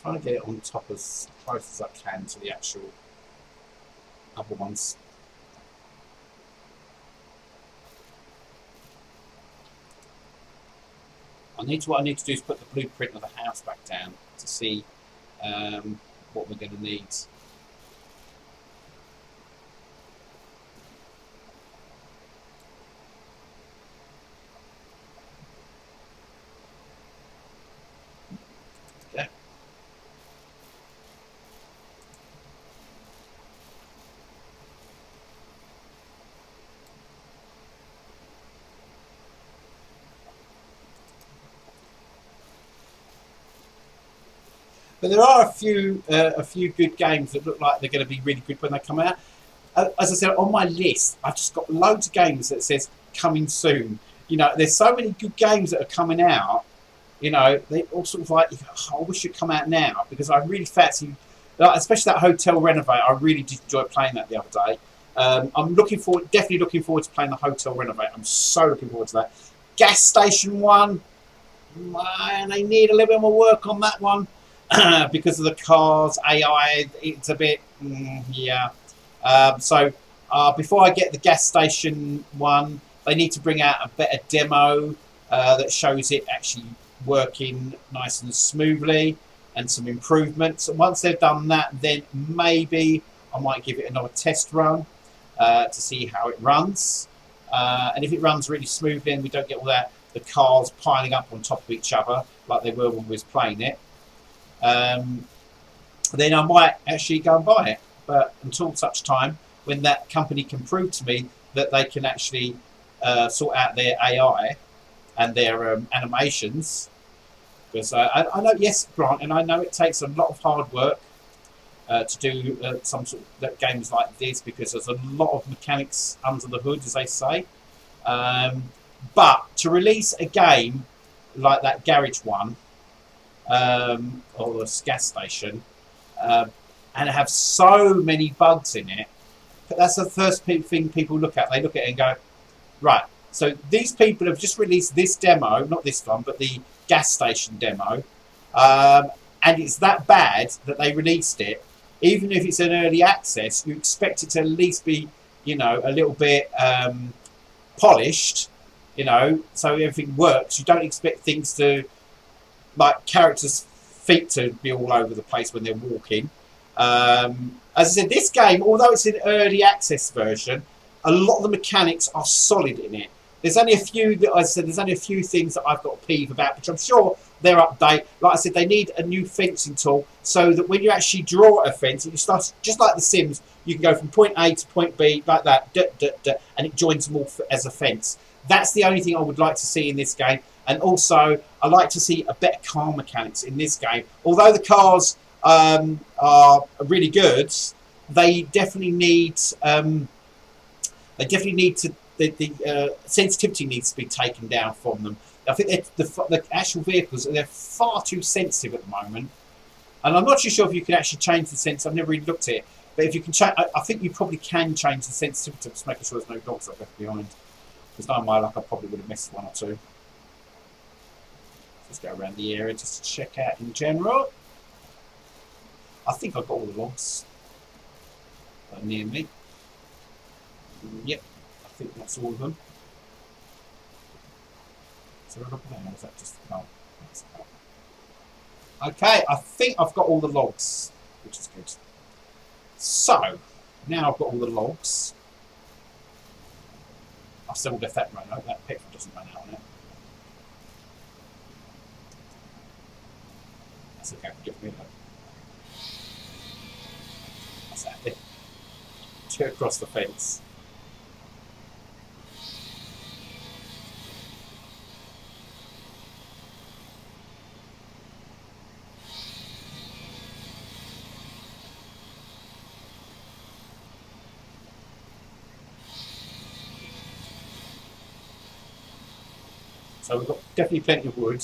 Trying to get it on top as close as I can to the actual other ones. What I need to do is put the blueprint of the house back down to see what we're going to need. But there are a few good games that look like they're going to be really good when they come out. As I said, on my list, I've just got loads of games that says coming soon. You know, there's so many good games that are coming out. You know, they all sort of like, oh, I wish it'd come out now because I really fancy, especially that Hotel Renovate. I really did enjoy playing that the other day. I'm definitely looking forward to playing the Hotel Renovate. I'm so looking forward to that. Gas Station 1, man, they need a little bit more work on that one because of the cars, AI. It's a bit, yeah. So before I get the Gas Station 1, they need to bring out a better demo that shows it actually working nice and smoothly and some improvements. And once they've done that, then maybe I might give it another test run to see how it runs. And if it runs really smoothly and we don't get all that, the cars piling up on top of each other like they were when we was playing it, then I might actually go and buy it. But until such time, when that company can prove to me that they can actually sort out their AI and their animations, because I know, yes, Grant, and I know it takes a lot of hard work to do some sort of games like this because there's a lot of mechanics under the hood, as they say. But to release a game like that Garage one or the gas station and have so many bugs in it, that's the first thing people look at. They look at it and go, right, so these people have just released this demo, not this one, but the gas station demo, and it's that bad that they released it. Even if it's an early access, you expect it to at least be, you know, a little bit polished, you know, so everything works. You don't expect things to, like characters' feet to be all over the place when they're walking. As I said, this game, although it's an early access version, a lot of the mechanics are solid in it. There's only a few that I said. There's only a few things that I've got a peeve about, which I'm sure they're update. Like I said, they need a new fencing tool so that when you actually draw a fence, you start just like The Sims. You can go from point A to point B like that, and it joins them all as a fence. That's the only thing I would like to see in this game. And also, I like to see a better car mechanics in this game. Although the cars are really good, they definitely need the sensitivity needs to be taken down from them. I think the actual vehicles, they're far too sensitive at the moment, and I'm not too sure if you can actually change the sense. I've never really looked at it, but if you can change, I think you probably can change the sensitivity, just making sure there's no dogs up left behind. Because knowing my luck, I probably would have missed one or two. Let's go around the area just to check out in general. I think I've got all the logs near me. Yep, I think that's all of them. Is there a log there, or is that just no? Okay, I think I've got all the logs, which is good. So, now I've got all the logs. I've still left that run out. That petrol doesn't run out on it. That's okay, give me a look. That's that bit. Two across the fence. So we've got definitely plenty of wood.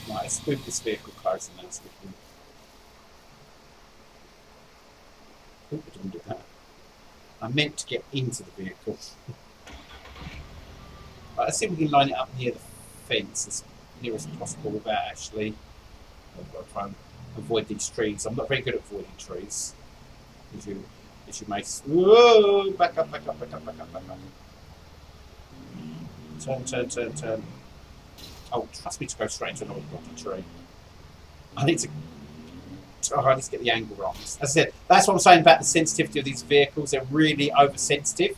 Right, let's move this vehicle closer now so we can. I think we didn't do that. I meant to get into the vehicle. Right, let's see if we can line it up near the fence as near as possible without actually. I've got to try and avoid these trees. I'm not very good at avoiding trees. As you may. Whoa! Back up, back up, back up, back up, back up. Turn, turn, turn, turn. Oh, trust me to go straight into another blocky tree. I need to get the angle wrong. As I said, that's what I'm saying about the sensitivity of these vehicles. They're really oversensitive.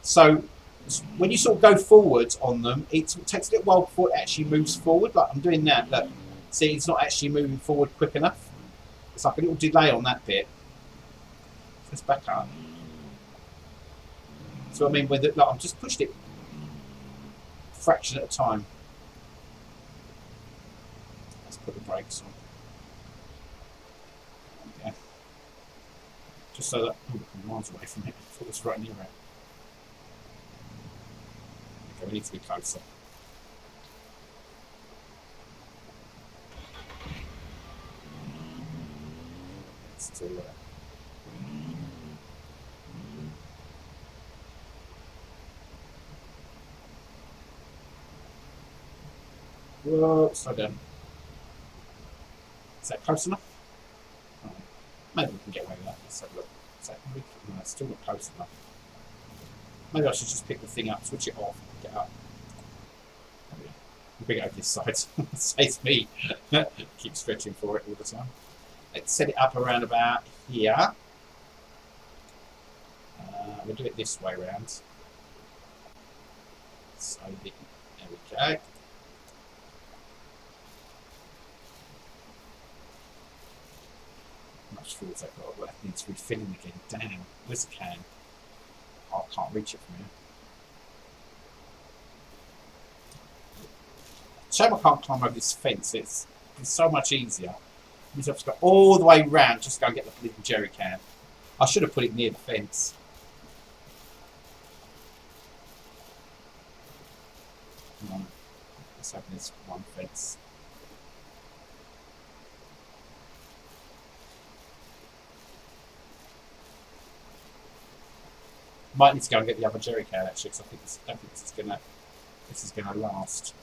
So when you sort of go forwards on them, it takes a little while before it actually moves forward. Like I'm doing that. Look, see, it's not actually moving forward quick enough. It's like a little delay on that bit. Let's back up. So I mean, with it, like, I've just pushed it a fraction at a time. put the brakes on. Okay. Just so that I'm miles away from it. I thought it was right near it. Okay, we need to be closer. Let's do that. Whoa, slow down. Is that close enough? Oh, maybe we can get away with that. Let's have a look. Is that no, it's still not close enough. Maybe I should just pick the thing up, switch it off, get up. Bring it over this side. Saves me. Keep stretching for it all the time. Let's set it up around about here. We'll do it this way around. So there we go. Much fuel's that got? Well, that needs refilling again. Damn, where's the can? Oh, I can't reach it from here. Shame I can't climb over this fence. It's so much easier. You have to go all the way round just to go and get the little jerry can. I should have put it near the fence. No, let's open this one fence. Might need to go and get the other jerry can actually, because I don't think this is gonna last.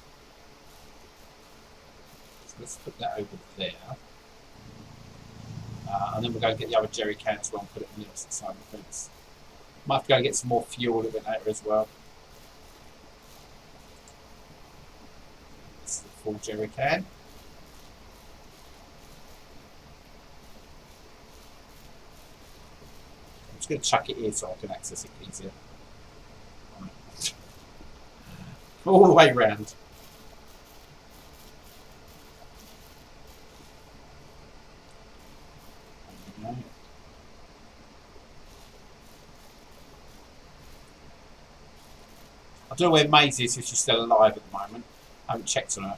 So let's put that over there, and then we'll go and get the other jerry can as well and put it on the opposite side of the fence. Might have to go and get some more fuel a little bit later as well. This is the full jerry can. I'm just going to chuck it here so I can access it easier. Right. All the way round. I don't know where Maisie is, if she's still alive at the moment. I haven't checked on her.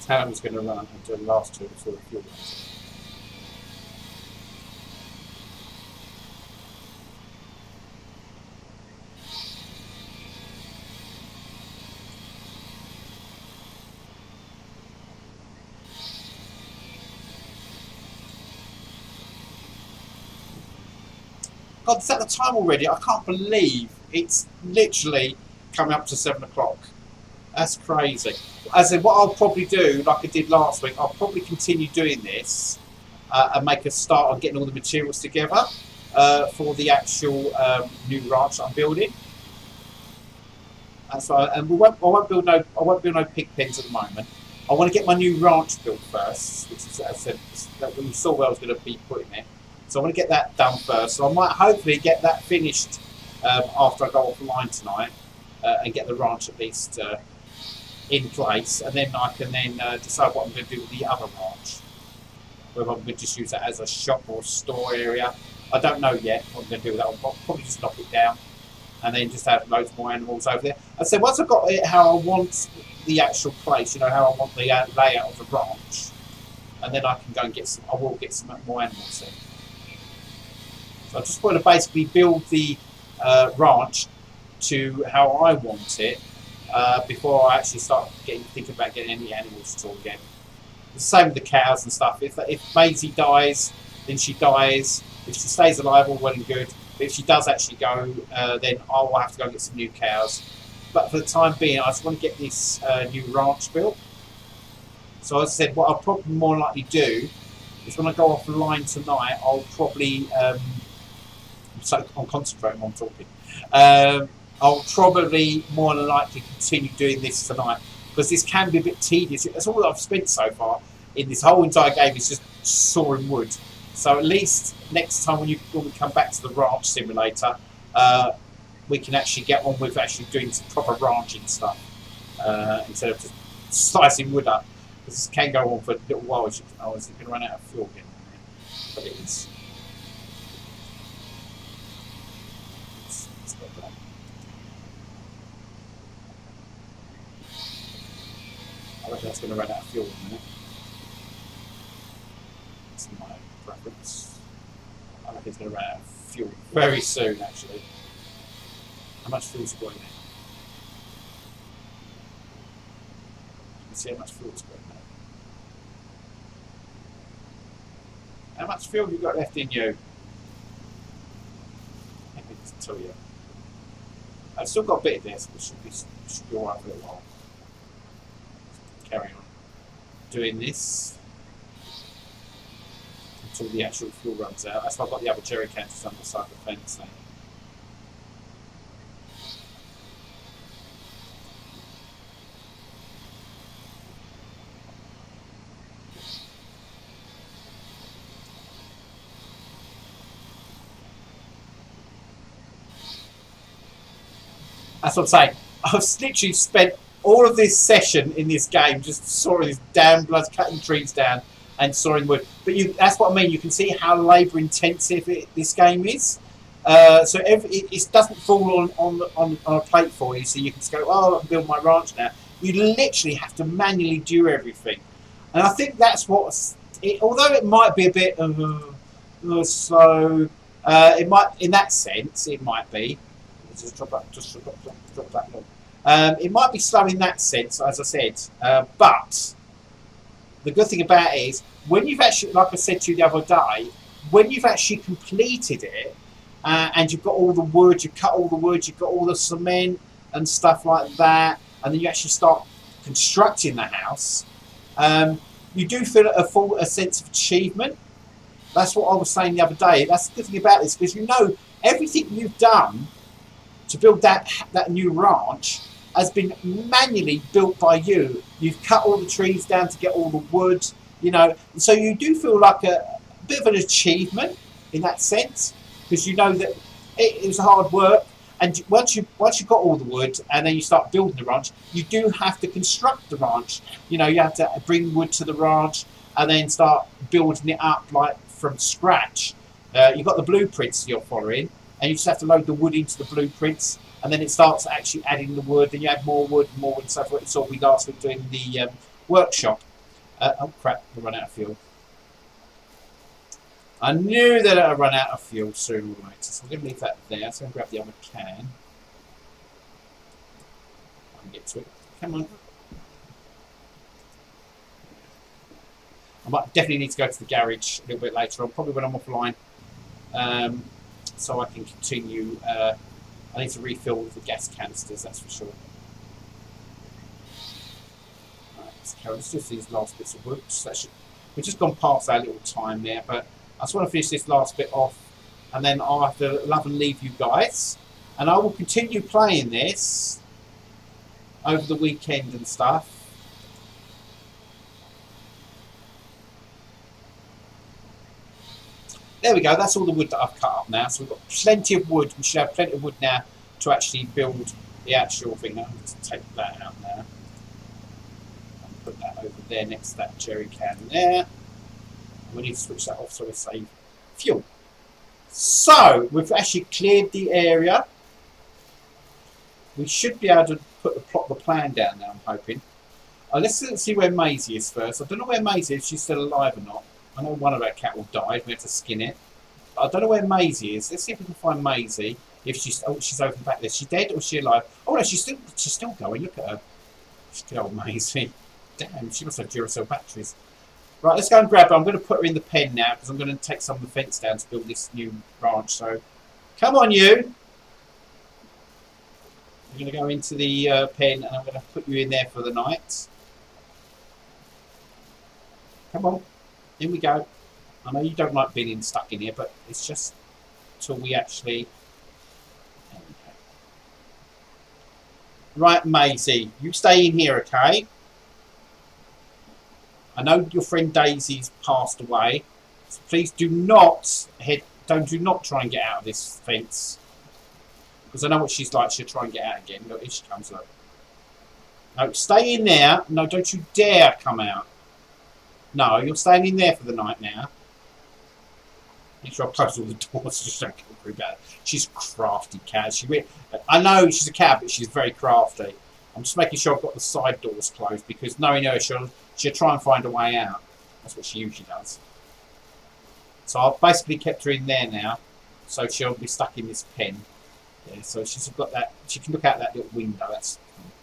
How I was going to run until the last two before the fuel runs. God, it's at the time already. I can't believe it's literally coming up to 7 o'clock. That's crazy. As in, what I'll probably do, like I did last week, I'll probably continue doing this and make a start on getting all the materials together for the actual new ranch that I'm building. That's right. And I won't build no pig pens at the moment. I want to get my new ranch built first, which is, as I said, that we saw where I was going to be putting it. So I want to get that done first. So I might hopefully get that finished after I go offline tonight and get the ranch at least in place, and then I can then decide what I'm going to do with the other ranch. Whether I'm going to just use that as a shop or store area, I don't know yet what I'm going to do with that. I'll probably just knock it down and then just have loads more animals over there. I said once I've got it how I want the actual place, you know, how I want the layout of the ranch, and then I can go and get some. I will get some more animals in. So I just want to basically build the ranch to how I want it. Before I actually start thinking about getting any animals at all again. The same with the cows and stuff. If Maisie dies, then she dies. If she stays alive, all well and good. But if she does actually go, then I will have to go and get some new cows But for the time being, I just want to get this new ranch built. So as I said, what I'll probably more likely do is when I go offline tonight, I'll probably so I'm concentrating on talking. I'll probably more than likely continue doing this tonight because this can be a bit tedious. That's all I've spent so far in this whole entire game is just sawing wood. So at least next time when we come back to the ranch simulator, we can actually get on with actually doing some proper ranching stuff instead of just slicing wood up. This can go on for a little while. Is it going to run out of fuel again? But it is. I reckon that's going to run out of fuel in a minute. That's my preference. I reckon it's going to run out of fuel very soon, actually. How much fuel's it got in it? You can see how much fuel's got in there. How much fuel have you got left in you? Let me just tell you. I've still got a bit of this, but should be alright for a little while. Carry on doing this until the actual fuel runs out. That's why I've got the other jerry cans on the side of the fence there. That's what I'm saying. I've literally spent all of this session in this game just sawing this damn blood, cutting trees down and sawing wood. But that's what I mean. You can see how labour intensive this game is. So it doesn't fall on a plate for you. So you can just go, oh, I can build my ranch now. You literally have to manually do everything. And I think that's what, although it might be a bit slow, it might, in that sense, it might be. Just drop that log. It might be slow in that sense, as I said, but the good thing about it is when you've actually, like I said to you the other day, when you've actually completed it and you've got all the wood, you've cut all the wood, you've got all the cement and stuff like that, and then you actually start constructing the house, you do feel a sense of achievement. That's what I was saying the other day. That's the good thing about this, because you know everything you've done to build that new ranch has been manually built by you. You've cut all the trees down to get all the wood, you know. So you do feel like a bit of an achievement in that sense, because you know that it was hard work. And once you've got all the wood and then you start building the ranch, you do have to construct the ranch. You know, you have to bring wood to the ranch and then start building it up like from scratch. You've got the blueprints you're following, and you just have to load the wood into the blueprints, and then it starts actually adding the wood, and you add more wood and so forth. It's all we last week doing the workshop. Oh crap, we'll run out of fuel. I knew that I'd run out of fuel sooner or later, so I'm going to leave that there. So I'm going to grab the other can. I can get to it. Come on. I might definitely need to go to the garage a little bit later on, probably when I'm offline. So I can continue. I need to refill the gas canisters, that's for sure. Right, let's carry on. Let's just these last bits of wood. So we've just gone past our little time there, but I just want to finish this last bit off, and then I'll have to love and leave you guys. And I will continue playing this over the weekend and stuff. There we go, that's all the wood that I've cut up now. So we've got plenty of wood. We should have plenty of wood now to actually build the actual thing. I'm going to take that out now. And put that over there next to that jerry can there. We need to switch that off so we save fuel. So, we've actually cleared the area. We should be able to plot the plan down now, I'm hoping. Let's see where Maisie is first. I don't know where Maisie is, if she's still alive or not. I know one of our cattle died, we had to skin it. But I don't know where Maisie is. Let's see if we can find Maisie. If she's over the back there. Is she dead or is she alive? Oh no, she's still going. Look at her. She's good old Maisie. Damn, she must have Duracell batteries. Right, let's go and grab her. I'm going to put her in the pen now because I'm going to take some of the fence down to build this new ranch. So, come on, you. We're going to go into the pen, and I'm going to put you in there for the night. Come on, in we go. I know you don't like being stuck in here, but it's just till we actually... There we go. Right, Maisie, you stay in here, okay? I know your friend Daisy's passed away, so please do not do not try and get out of this fence. Because I know what she's like. She'll try and get out again. Look, here she comes. Look. No, stay in there. No, don't you dare come out. No, you're staying in there for the night now. Make sure I close all the doors. Just don't come through bad. She's a crafty cat. I know she's a cat, but she's very crafty. I'm just making sure I've got the side doors closed because knowing her, she'll try and find a way out. That's what she usually does. So I've basically kept her in there now, so she'll be stuck in this pen. Yeah, so she's got that. She can look out that little window. That's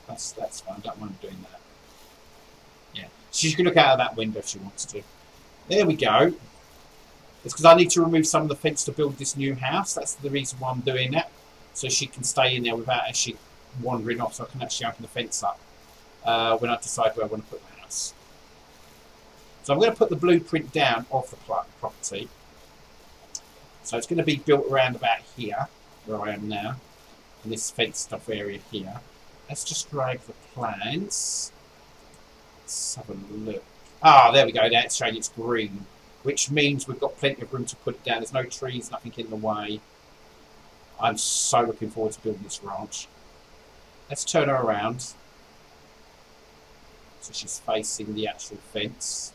fine. I don't mind doing that. Yeah, she can look out of that window if she wants to. There we go. It's because I need to remove some of the fence to build this new house. That's the reason why I'm doing that, so she can stay in there without actually wandering off. So I can actually open the fence up when I decide where I want to put the house. So I'm going to put the blueprint down of the property. So it's going to be built around about here, where I am now, in this fenced off area here. Let's just drag the plans. Let's have a look. Ah, there we go. Now it's showing it's green, which means we've got plenty of room to put it down. There's no trees, nothing in the way. I'm so looking forward to building this ranch. Let's turn her around. So she's facing the actual fence.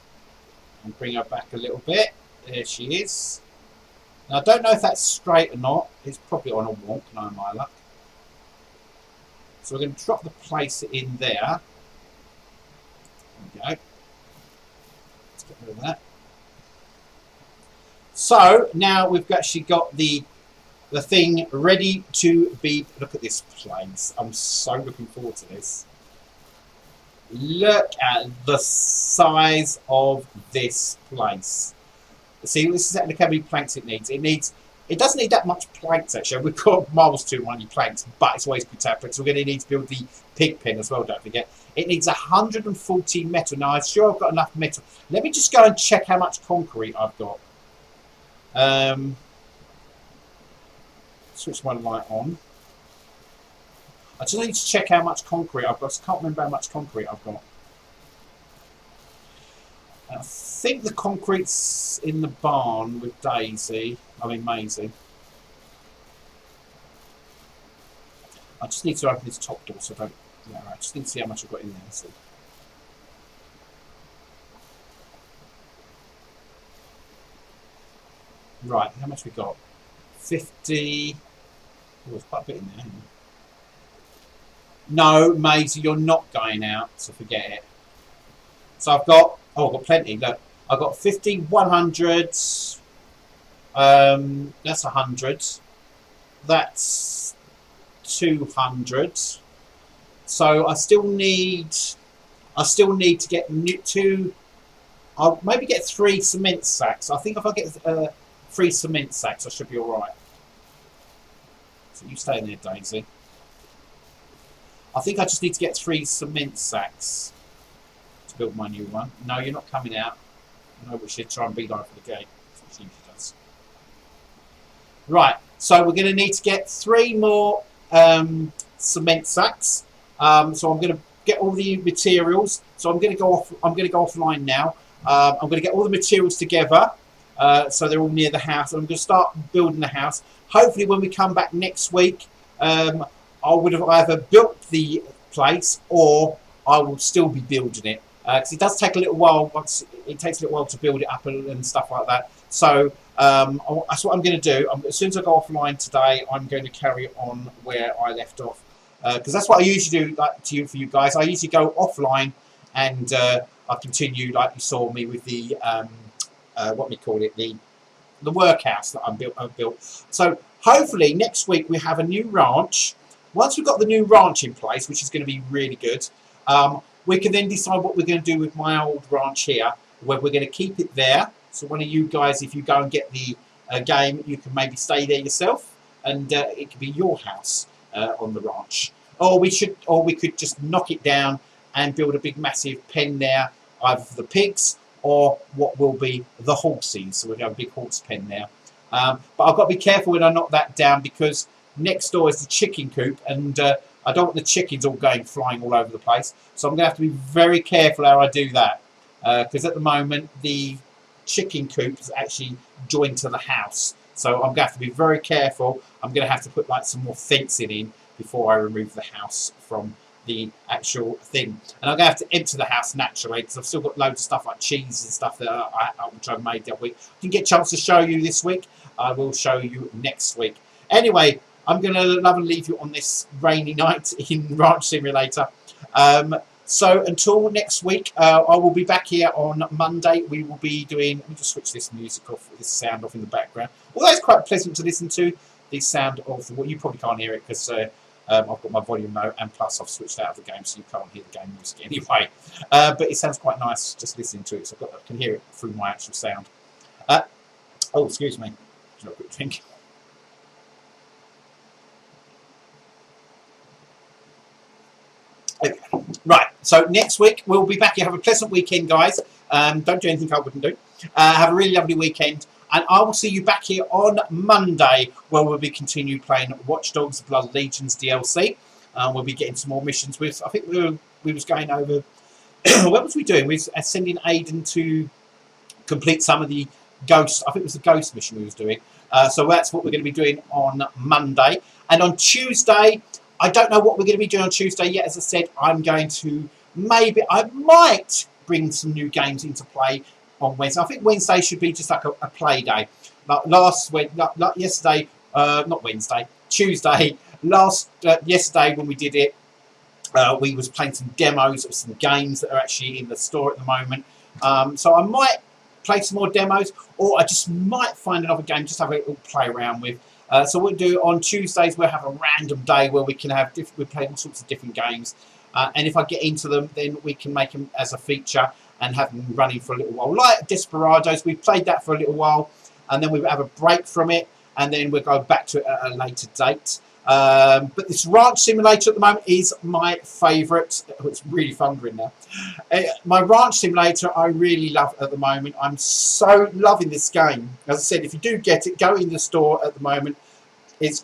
And bring her back a little bit. There she is. Now, I don't know if that's straight or not. It's probably on a walk, no my luck. So we're going to drop the place in there. There we go. Let's get rid of that. So now we've actually got the thing ready to be... Look at this place. I'm so looking forward to this. Look at the size of this place. See, this is how many planks it needs. It doesn't need that much planks, actually. We've got miles too many planks, but it's always good to have planks. So we're going to need to build the pig pen as well, don't forget. It needs 140 metal. Now, I'm sure I've got enough metal. Let me just go and check how much concrete I've got. Switch my light on. I just need to check how much concrete I've got. I can't remember how much concrete I've got. I think the concrete's in the barn with Maisie. I just need to open this top door so I don't... Yeah, I just need to see how much I've got in there. So. Right, how much we got? 50... Oh, there's quite a bit in there. No, Maisie, you're not going out, so forget it. So I've got... Oh, I've got plenty. Look, I've got 50, 100. That's 100. That's 200. So I still need to get two. I'll maybe get 3 cement sacks. I think if I get 3 cement sacks, I should be all right. So you stay in there, Daisy. I think I just need to get 3 cement sacks to build my new one. No, you're not coming out. I know we should try and beat over the gate. That's what she usually does. Right, so we're going to need to get 3 more cement sacks. So I'm going to get all the materials. So I'm going to go off. I'm going to go offline now. I'm going to get all the materials together. So they're all near the house. I'm going to start building the house. Hopefully, when we come back next week, I would have either built the place or I will still be building it. Because it does take a little while. It takes a little while to build it up and stuff like that. So that's what I'm going to do. As soon as I go offline today, I'm going to carry on where I left off. Because that's what I usually do for you guys. I usually go offline and I continue like you saw me with the what we call it, the workhouse that I've built. So hopefully next week we have a new ranch. Once we've got the new ranch in place, which is going to be really good, we can then decide what we're going to do with my old ranch here, where we're going to keep it there. So one of you guys, if you go and get the game, you can maybe stay there yourself, and it could be your house on the ranch. or we could just knock it down and build a big massive pen there, either for the pigs or what will be the horses. So we're going to have a big horse pen there. But I've got to be careful when I knock that down, because next door is the chicken coop, and I don't want the chickens all going flying all over the place. So I'm going to have to be very careful how I do that, because at the moment the chicken coop is actually joined to the house. So I'm going to have to be very careful. I'm going to have to put like some more fencing in before I remove the house from the actual thing. And I'm going to have to empty the house naturally, because I've still got loads of stuff like cheese and stuff that which I made that week. I didn't get a chance to show you this week. I will show you next week. Anyway, I'm going to love and leave you on this rainy night in Ranch Simulator. So until next week, I will be back here on Monday. We will be doing, let me just switch this music off, this sound off in the background. Although it's quite pleasant to listen to, the sound of, well, you probably can't hear it because I've got my volume low, and plus I've switched out of the game, so you can't hear the game music anyway. But it sounds quite nice just listening to it, so I can hear it through my actual sound. Oh, excuse me. Just a quick drink. Okay. Right, so next week we'll be back here. Have a pleasant weekend, guys. Don't do anything I wouldn't do. Have a really lovely weekend, and I will see you back here on Monday, where we'll be continue playing Watch Dogs Blood Legions DLC. We'll be getting some more missions. I think we was going over. What was we doing? We was sending Aiden to complete some of the ghost. I think it was the ghost mission we was doing. So that's what we're going to be doing on Monday, and on Tuesday. I don't know what we're going to be doing on Tuesday yet. As I said, I might bring some new games into play on Wednesday. I think Wednesday should be just like a play day. Like yesterday, not Wednesday, Tuesday. Yesterday when we did it, we was playing some demos of some games that are actually in the store at the moment. So I might play some more demos, or I just might find another game just have a little play around with. So what we'll do on Tuesdays, we'll have a random day where we can have we play all sorts of different games, and if I get into them, then we can make them as a feature and have them running for a little while. Like Desperados, we played that for a little while, and then we'll have a break from it, and then we'll go back to it at a later date. But this Ranch Simulator at the moment is my favourite. It's really thundering now. My Ranch Simulator I really love at the moment. I'm so loving this game. As I said, if you do get it, go in the store at the moment. It's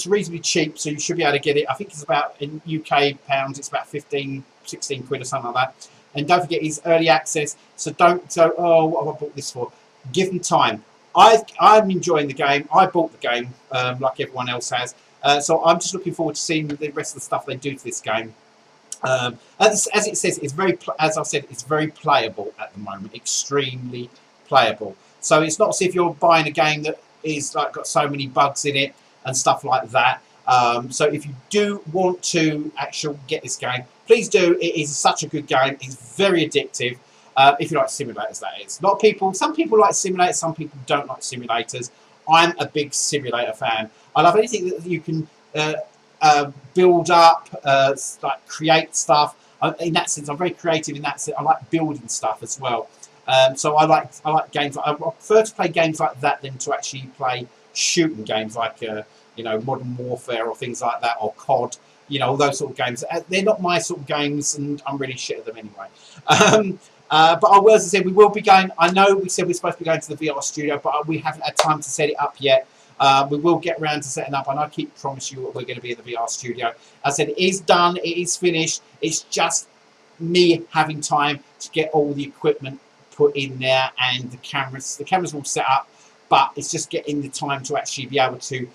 reasonably cheap, so you should be able to get it. I think it's about, in UK pounds, it's about 15, 16 quid or something like that. And don't forget, it's early access, so oh, what have I bought this for? Give them time. I'm enjoying the game. I bought the game, like everyone else has. So I'm just looking forward to seeing the rest of the stuff they do to this game. As it says, it's as I said, it's very playable at the moment, extremely playable. So it's not as if you're buying a game that is like got so many bugs in it and stuff like that. So if you do want to actually get this game, please do. It is such a good game. It's very addictive. If you like simulators, that is. Some people like simulators, some people don't like simulators. I'm a big simulator fan. I love anything that you can build up, like create stuff. In that sense, I'm very creative in that sense. I like building stuff as well. So I like games. I prefer to play games like that than to actually play shooting games like you know, Modern Warfare or things like that, or COD. You know, all those sort of games. They're not my sort of games, and I'm really shit at them anyway. But as I said, we will be going. I know we said we're supposed to be going to the VR studio, but we haven't had time to set it up yet. We will get around to setting up, and I keep promising you we're going to be in the VR studio. As I said, it is done, it is finished. It's just me having time to get all the equipment put in there and the cameras. The cameras are all set up, but it's just getting the time to actually be able to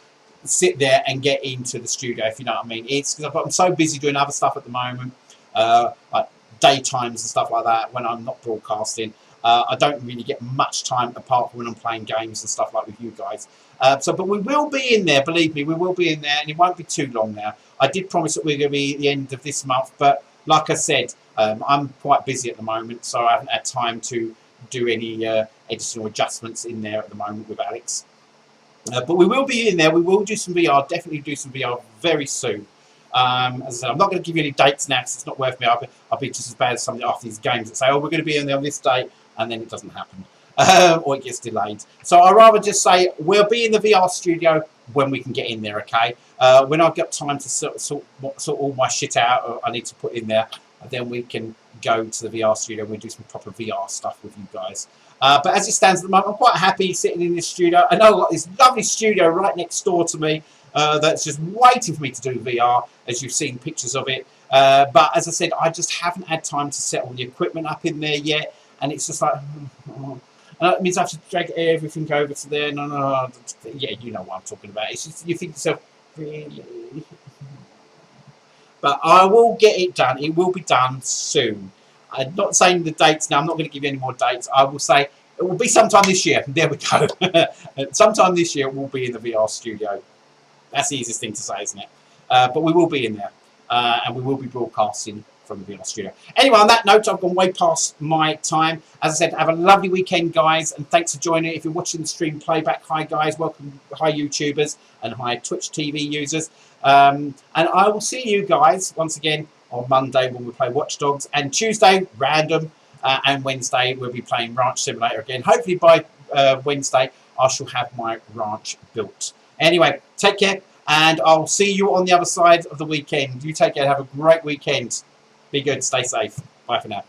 sit there and get into the studio, if you know what I mean. It's because I'm so busy doing other stuff at the moment, like daytimes and stuff like that when I'm not broadcasting. I don't really get much time apart from when I'm playing games and stuff like with you guys. But we will be in there, believe me, we will be in there, and it won't be too long now. I did promise that we're going to be at the end of this month, but like I said, I'm quite busy at the moment, so I haven't had time to do any additional adjustments in there at the moment with Alex. But we will be in there, we will do some VR, definitely do some VR very soon. As I said, I'm not going to give you any dates now because it's not worth me. I'll be just as bad as some of these games that say, oh, we're going to be in there on this date, and then it doesn't happen. Or it gets delayed. So I'd rather just say we'll be in the VR studio when we can get in there, okay? When I've got time to sort all my shit out I need to put in there, then we can go to the VR studio and we do some proper VR stuff with you guys. But as it stands at the moment, I'm quite happy sitting in this studio. I know I've got this lovely studio right next door to me that's just waiting for me to do VR, as you've seen pictures of it. But as I said, I just haven't had time to set all the equipment up in there yet, and it's just like, it means I have to drag everything over to there. No. Yeah, you know what I'm talking about. It's just, you think to yourself, really? But I will get it done. It will be done soon. I'm not saying the dates now. I'm not going to give you any more dates. I will say it will be sometime this year. There we go. Sometime this year we'll be in the VR studio. That's the easiest thing to say, isn't it? But we will be in there. And we will be broadcasting from the VR studio. Anyway, on that note, I've gone way past my time. As I said, have a lovely weekend, guys, and thanks for joining. If you're watching the stream playback, hi, guys. Welcome. Hi, YouTubers, and hi, Twitch TV users. And I will see you guys once again on Monday when we play Watch Dogs, and Tuesday, random, and Wednesday we'll be playing Ranch Simulator again. Hopefully by Wednesday I shall have my ranch built. Anyway, take care, and I'll see you on the other side of the weekend. You take care, have a great weekend. Be good, stay safe. Bye for now.